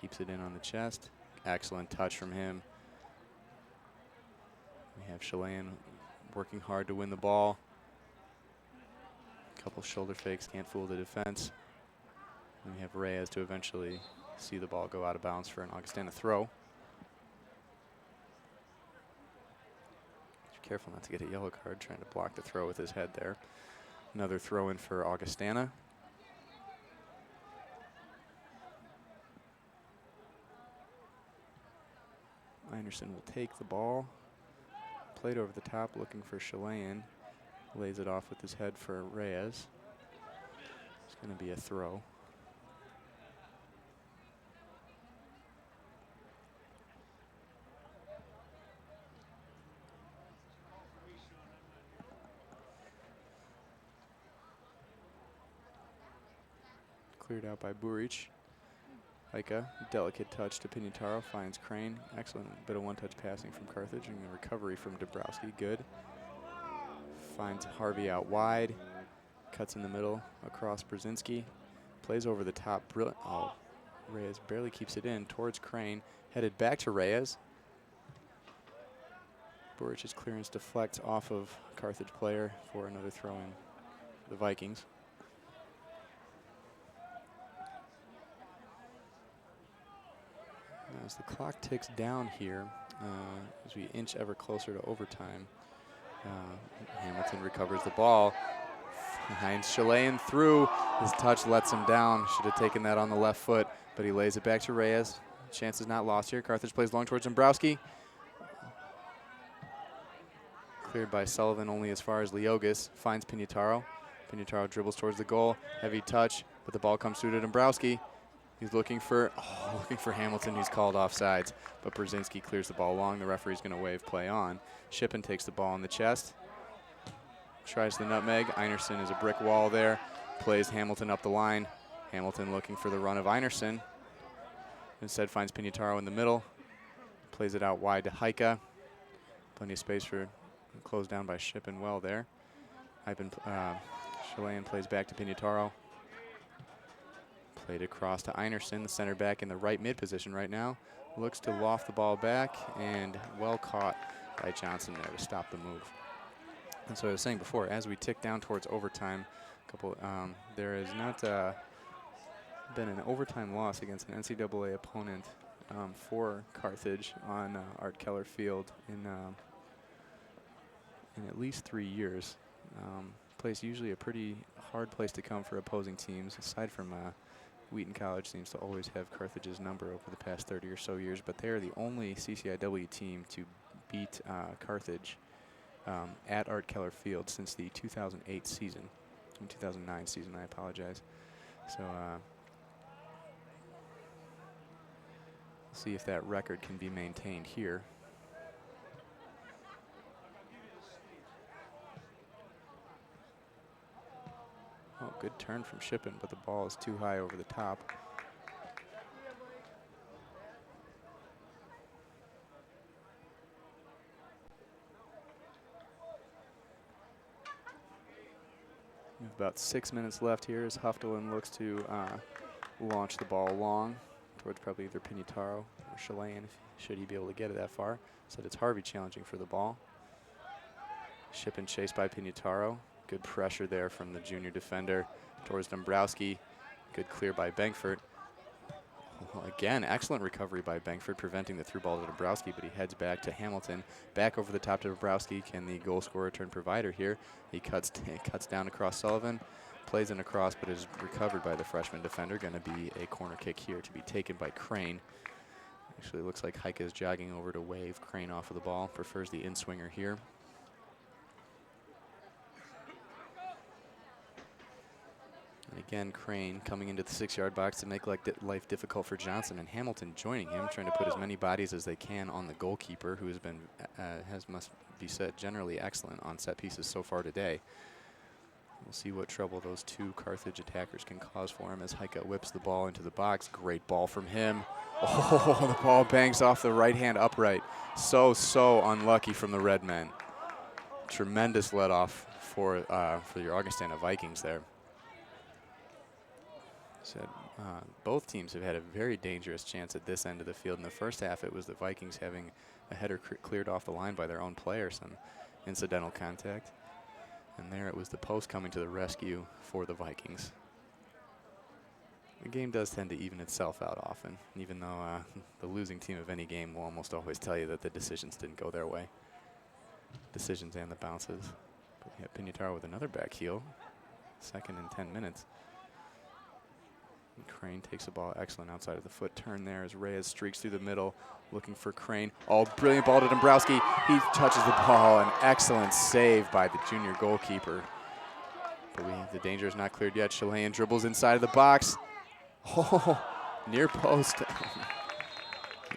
Keeps it in on the chest. Excellent touch from him. We have Chilean working hard to win the ball. Couple shoulder fakes, can't fool the defense. And we have Reyes to eventually see the ball go out of bounds for an Augustana throw. Careful not to get a yellow card, trying to block the throw with his head there. Another throw in for Augustana. Anderson will take the ball. Played over the top, looking for Chilean. Lays it off with his head for Reyes. It's going to be a throw. Cleared out by Buric. Heike, delicate touch to Pignataro, finds Crane. Excellent bit of one-touch passing from Carthage, and the recovery from Dombrowski, good. Finds Harvey out wide, cuts in the middle across Brzezinski, plays over the top, brilliant. Oh, Reyes barely keeps it in towards Crane, headed back to Reyes. Buric's clearance deflects off of Carthage player for another throw in for the Vikings. As the clock ticks down here, as we inch ever closer to overtime, Hamilton recovers the ball. Finds Chilean through. His touch lets him down. Should have taken that on the left foot, but he lays it back to Reyes. Chance is not lost here. Carthage plays long towards Dombrowski. Cleared by Sullivan only as far as Leogas. Finds Pignataro. Pignataro dribbles towards the goal. Heavy touch, but the ball comes through to Dombrowski. He's looking for Hamilton, who's called offsides, but Brzezinski clears the ball long. The referee's going to wave play on. Shippen takes the ball in the chest. Tries the nutmeg. Einerson is a brick wall there. Plays Hamilton up the line. Hamilton looking for the run of Einerson. Instead finds Pignataro in the middle. Plays it out wide to Heike. Plenty of space for closed down by Shippen well there. Chilean plays back to Pignataro. Played across to Einerson, the center back in the right mid position right now. Looks to loft the ball back, and well caught by Johnson there to stop the move. And so I was saying before, as we tick down towards overtime, there has not been an overtime loss against an NCAA opponent for Carthage on Art Keller Field in at least 3 years. Place usually a pretty hard place to come for opposing teams, aside from Wheaton College seems to always have Carthage's number over the past 30 or so years, but they are the only CCIW team to beat Carthage at Art Keller Field since the 2008 season. 2009 season, I apologize. So see if that record can be maintained here. Oh, good turn from Shippen, but the ball is too high over the top. We have about 6 minutes left here as Huftelin looks to launch the ball long towards probably either Pignataro or Chilean, should he be able to get it that far. Said it's Harvey challenging for the ball. Shippen chased by Pignataro. Good pressure there from the junior defender towards Dombrowski. Good clear by Bankford. Again, excellent recovery by Bankford, preventing the through ball to Dombrowski, but he heads back to Hamilton. Back over the top to Dombrowski. Can the goal scorer turn provider here? He cuts down across Sullivan, plays in across, but is recovered by the freshman defender. Going to be a corner kick here to be taken by Crane. Actually, looks like Heike is jogging over to wave Crane off of the ball. Prefers the in-swinger here. And again, Crane coming into the 6-yard box to make life difficult for Johnson, and Hamilton joining him, trying to put as many bodies as they can on the goalkeeper, who has been, must be said, generally excellent on set pieces so far today. We'll see what trouble those two Carthage attackers can cause for him as Heike whips the ball into the box. Great ball from him. Oh, the ball bangs off the right-hand upright. So unlucky from the Red Men. Tremendous let-off for your Augustana Vikings there. Said both teams have had a very dangerous chance at this end of the field. In the first half, it was the Vikings having a header cleared off the line by their own player, some incidental contact. And there it was the post coming to the rescue for the Vikings. The game does tend to even itself out often, even though the losing team of any game will almost always tell you that the decisions didn't go their way. Decisions and the bounces. But we have Pignataro with another back heel. Second in 10 minutes. And Crane takes the ball, excellent outside of the foot turn there as Reyes streaks through the middle, looking for Crane. Oh, brilliant ball to Dombrowski. He touches the ball, an excellent save by the junior goalkeeper. But the danger is not cleared yet. Chilean dribbles inside of the box. Oh, near post.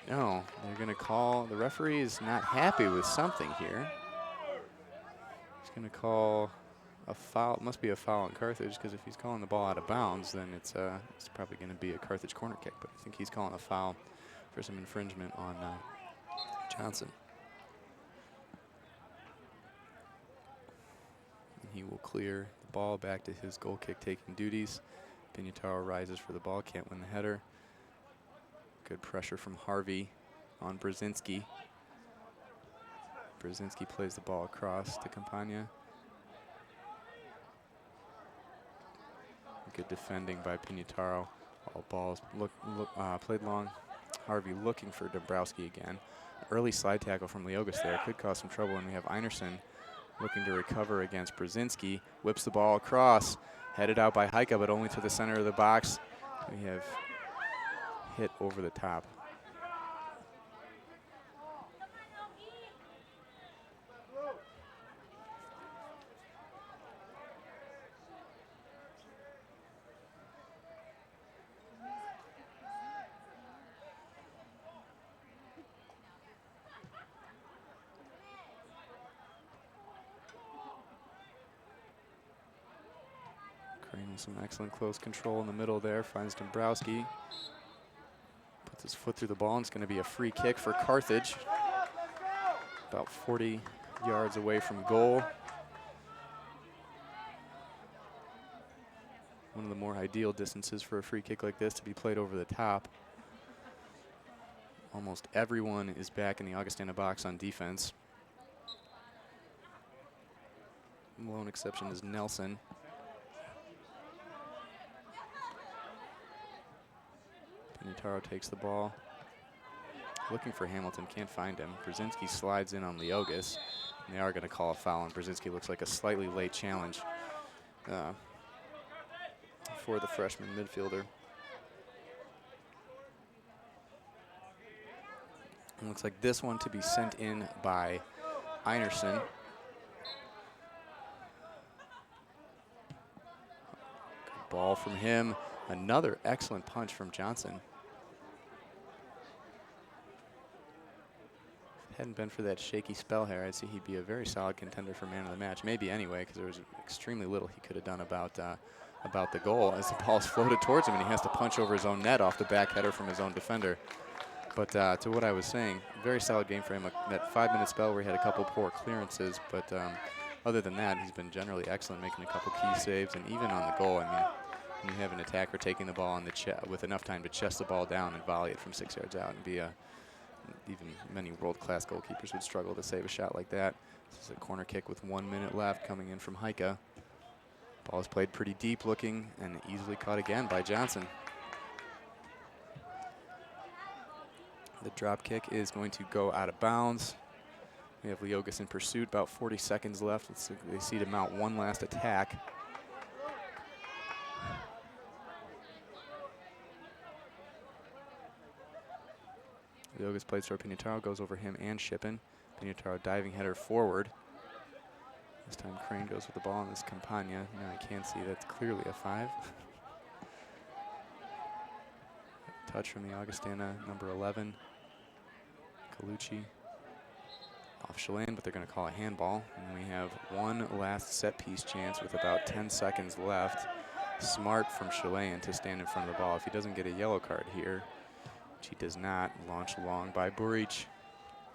No, they're going to call, the referee is not happy with something here. He's going to call a foul. It must be a foul on Carthage, because if he's calling the ball out of bounds, then it's probably going to be a Carthage corner kick. But I think he's calling a foul for some infringement on Johnson. And he will clear the ball back to his goal kick taking duties. Pignataro rises for the ball, can't win the header. Good pressure from Harvey on Brzezinski. Brzezinski plays the ball across to Campagna. Good defending by Pignataro. All balls played long. Harvey looking for Dombrowski again. Early slide tackle from Leogas there could cause some trouble, and we have Einarson looking to recover against Brzezinski. Whips the ball across, headed out by Heike, but only to the center of the box. We have hit over the top. Some excellent close control in the middle there. Finds Dombrowski. Puts his foot through the ball, and it's going to be a free kick for Carthage. About 40 yards away from goal. One of the more ideal distances for a free kick like this to be played over the top. Almost everyone is back in the Augustana box on defense. The lone exception is Nelson. Pignataro takes the ball. Looking for Hamilton, can't find him. Brzezinski slides in on Leogas, and they are going to call a foul, and Brzezinski looks like a slightly late challenge for the freshman midfielder. Looks like this one to be sent in by Einerson. Good ball from him. Another excellent punch from Johnson. If it hadn't been for that shaky spell here, I'd see he'd be a very solid contender for man of the match. Maybe anyway, because there was extremely little he could have done about the goal as the ball's floated towards him and he has to punch over his own net off the back header from his own defender. But to what I was saying, very solid game for him. That 5-minute spell where he had a couple poor clearances, but other than that, he's been generally excellent, making a couple key saves, and even on the goal. I mean, when you have an attacker taking the ball on the with enough time to chest the ball down and volley it from 6 yards out, and be even many world-class goalkeepers would struggle to save a shot like that. This is a corner kick with 1 minute left coming in from Heike. Ball is played pretty deep looking and easily caught again by Johnson. The drop kick is going to go out of bounds. We have Leogas in pursuit, about 40 seconds left. Let's see, they see to mount one last attack. Leogas plays toward Pignataro, goes over him and Shippen. Pignataro diving header forward. This time Crane goes with the ball on this Campagna. Now I can see that's clearly a 5. Touch from the Augustana, number 11. Colucci off Chilean, but they're going to call a handball. And we have one last set piece chance with about 10 seconds left. Smart from Chilean to stand in front of the ball. If he doesn't get a yellow card here, which he does not, launched long by Buric.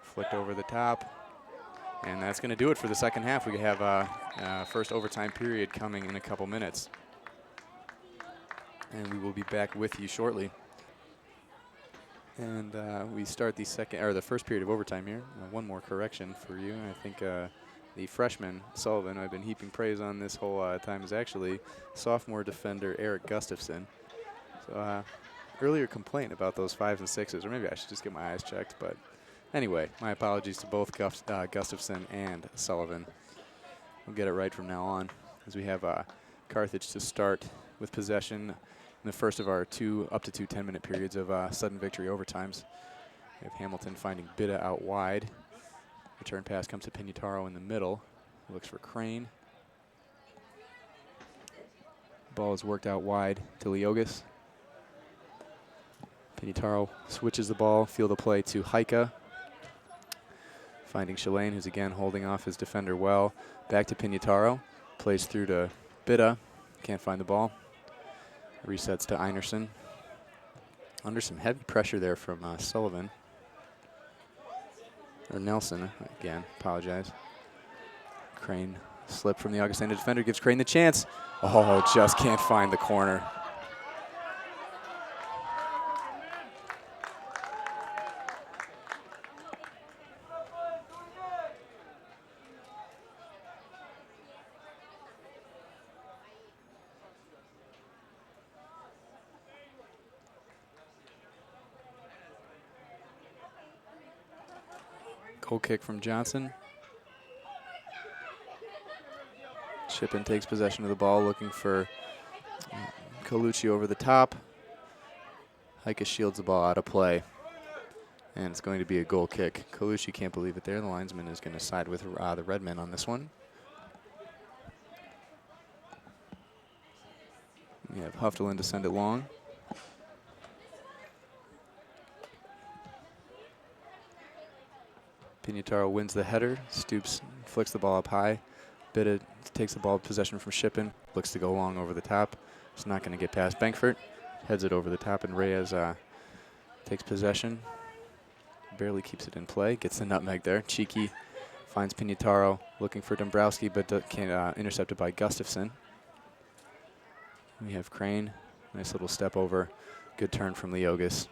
Flicked over the top. And that's going to do it for the second half. We have first overtime period coming in a couple minutes. And we will be back with you shortly. And we start the first period of overtime here. One more correction for you. I think the freshman, Sullivan, I've been heaping praise on this whole time, is actually sophomore defender Eric Gustafson. So earlier complaint about those 5s and 6s, or maybe I should just get my eyes checked. But anyway, my apologies to both Gustafson and Sullivan. We'll get it right from now on, as we have Carthage to start with possession in the first of our up to two 10-minute periods of sudden victory overtimes. We have Hamilton finding Bitta out wide. Return pass comes to Pignataro in the middle. Looks for Crane. Ball is worked out wide to Leogas. Pignataro switches the ball, field of play to Heike. Finding Chilean, who's again holding off his defender well. Back to Pignataro. Plays through to Bitta. Can't find the ball. Resets to Einerson. Under some heavy pressure there from Sullivan. Or Nelson, again, apologize. Crane slip from the Augustana defender, gives Crane the chance. Oh, just can't find the corner. Goal kick from Johnson. Shippen takes possession of the ball, looking for Colucci over the top. Heike shields the ball out of play. And it's going to be a goal kick. Colucci can't believe it there. The linesman is going to side with the Redmen on this one. We have Huftelin to send it long. Pignataro wins the header, stoops, flicks the ball up high. Bitta takes the ball possession from Shippen, looks to go long over the top. It's not going to get past Bankfurt. Heads it over the top, and Reyes takes possession. Barely keeps it in play, gets the nutmeg there. Cheeky finds Pignataro, looking for Dombrowski, but intercepted by Gustafson. We have Crane, nice little step over. Good turn from Leogas.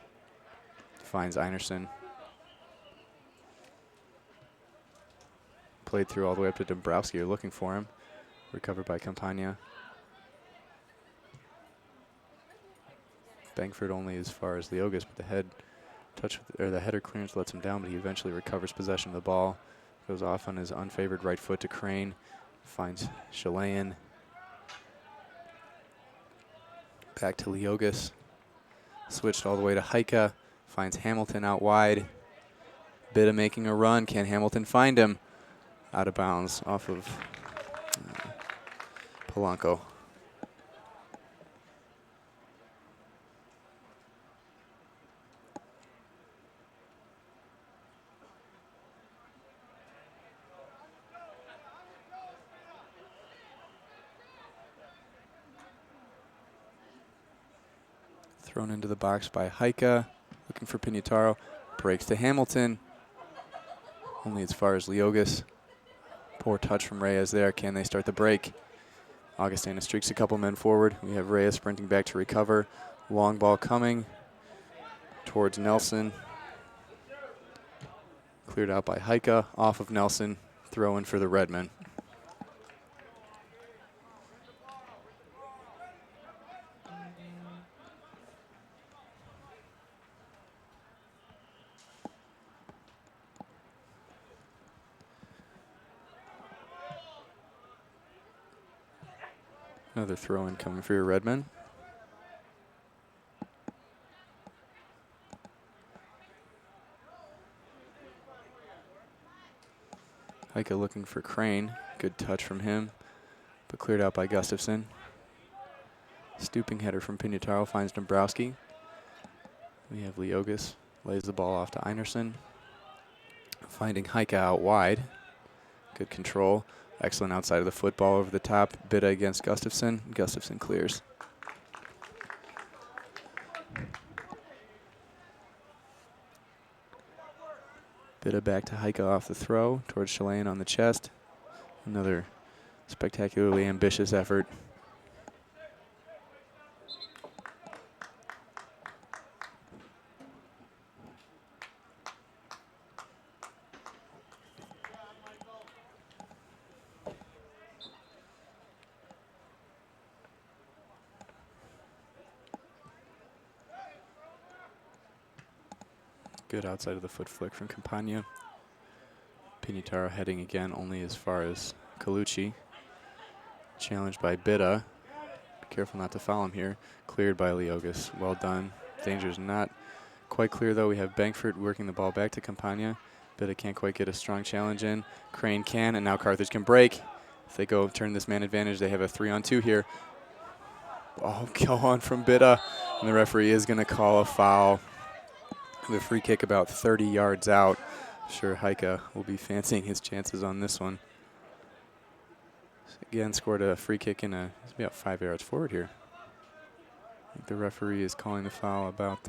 Finds Einerson. Played through all the way up to Dombrowski. You're looking for him. Recovered by Campagna. Bankford only as far as Leogas, but the header clearance lets him down, but he eventually recovers possession of the ball. Goes off on his unfavored right foot to Crane. Finds Chilean. Back to Leogas. Switched all the way to Heike. Finds Hamilton out wide. Bitta making a run. Can Hamilton find him? Out of bounds off of Polanco. Thrown into the box by Haika, looking for Pignataro. Breaks to Hamilton. Only as far as Leogas. Poor touch from Reyes there. Can they start the break? Augustana streaks a couple men forward. We have Reyes sprinting back to recover. Long ball coming towards Nelson. Cleared out by Haika. Off of Nelson. Throw in for the Redmen. Another throw-in coming for your Redmen. Haika looking for Crane. Good touch from him, but cleared out by Gustafson. Stooping header from Pignataro finds Dombrowski. We have Leogas. Lays the ball off to Einerson. Finding Haika out wide. Good control. Excellent outside of the football over the top. Bitta against Gustafson. Gustafson clears. Bitta back to Haika off the throw towards Chilean on the chest. Another spectacularly ambitious effort. Good outside of the foot flick from Campagna. Pignataro heading again only as far as Colucci. Challenged by Bitta. Be careful not to foul him here. Cleared by Leogas. Well done. Danger's not quite clear though. We have Bankford working the ball back to Campagna. Bitta can't quite get a strong challenge in. Crane can, and now Carthage can break. If they go turn this man advantage, they have a 3-on-2 here. Oh, go on from Bitta. And the referee is going to call a foul. The free kick about 30 yards out. Sure, Haika will be fancying his chances on this one. Again, scored a free kick in it's about 5 yards forward here. I think the referee is calling the foul about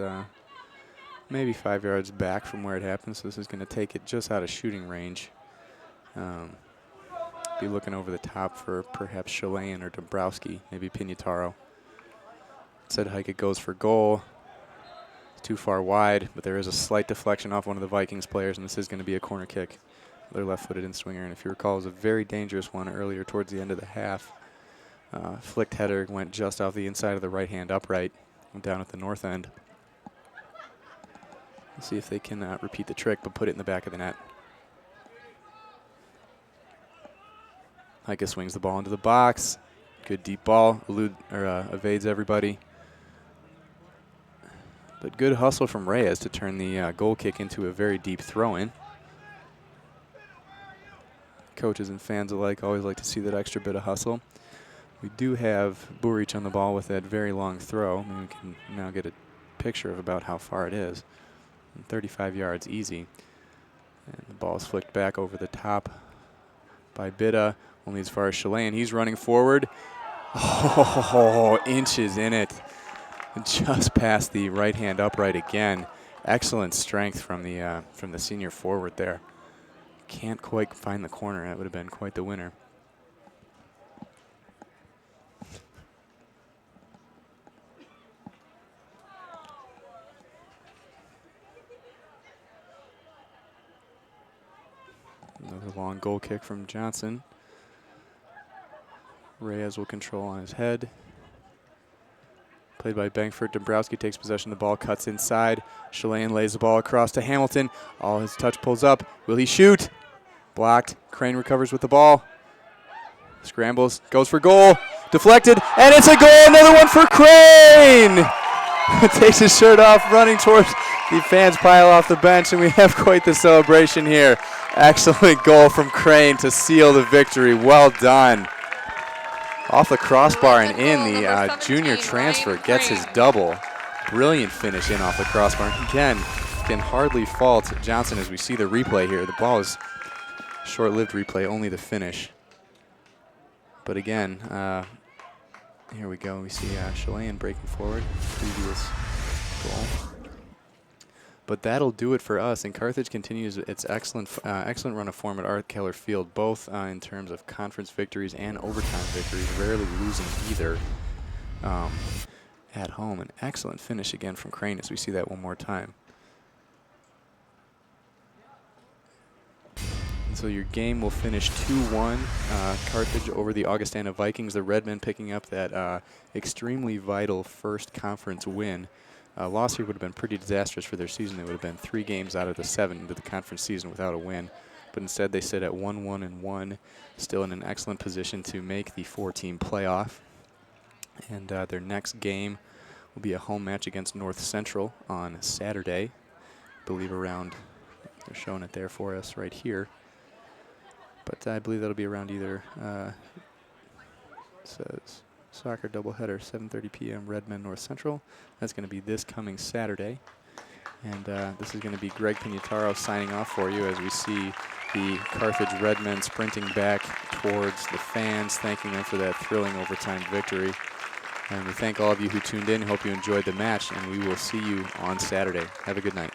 maybe 5 yards back from where it happened, so this is going to take it just out of shooting range. Be looking over the top for perhaps Chilean or Dombrowski, maybe Pignataro. Said Haika goes for goal. Too far wide, but there is a slight deflection off one of the Vikings players, and this is going to be a corner kick. They're left-footed in swinger, and if you recall, it was a very dangerous one earlier towards the end of the half. Flicked header went just off the inside of the right-hand upright, went down at the north end. Let's see if they can repeat the trick, but put it in the back of the net. Haika swings the ball into the box. Good deep ball, evades everybody. But good hustle from Reyes to turn the goal kick into a very deep throw-in. Coaches and fans alike always like to see that extra bit of hustle. We do have Buric on the ball with that very long throw. Maybe we can now get a picture of about how far it is. 35 yards easy. And the ball is flicked back over the top by Bitta, only as far as Chilean. He's running forward. Oh, inches in it. Just past the right-hand upright again. Excellent strength from the senior forward there. Can't quite find the corner. That would have been quite the winner. Another long goal kick from Johnson. Reyes will control on his head. Played by Bankford. Dombrowski takes possession of the ball, cuts inside. Chilean lays the ball across to Hamilton. All his touch pulls up. Will he shoot? Blocked. Crane recovers with the ball. Scrambles, goes for goal. Deflected, and it's a goal. Another one for Crane. Takes his shirt off, running towards The fans pile off the bench, and we have quite the celebration here. Excellent goal from Crane to seal the victory. Well done. Off the crossbar and in, the junior transfer gets his double. Brilliant finish in off the crossbar. Again, can hardly fault Johnson as we see the replay here. The ball is short-lived replay, only the finish. But again, here we go. We see Chilean breaking forward, previous goal. But that'll do it for us, and Carthage continues its excellent run of form at Art Keller Field, both in terms of conference victories and overtime victories, rarely losing either at home. An excellent finish again from Crane as we see that one more time. And so your game will finish 2-1, Carthage over the Augustana Vikings. The Redmen picking up that extremely vital first conference win. Loss here would have been pretty disastrous for their season. They would have been 3 games out of the 7 into the conference season without a win. But instead they sit at 1-1-1, still in an excellent position to make the 4-team playoff. And their next game will be a home match against North Central on Saturday. I believe around, they're showing it there for us right here. But I believe that'll be around either, it says, soccer doubleheader, 7:30 p.m. Redmen North Central. That's going to be this coming Saturday. And this is going to be Greg Pignataro signing off for you as we see the Carthage Redmen sprinting back towards the fans, thanking them for that thrilling overtime victory. And we thank all of you who tuned in. Hope you enjoyed the match, and we will see you on Saturday. Have a good night.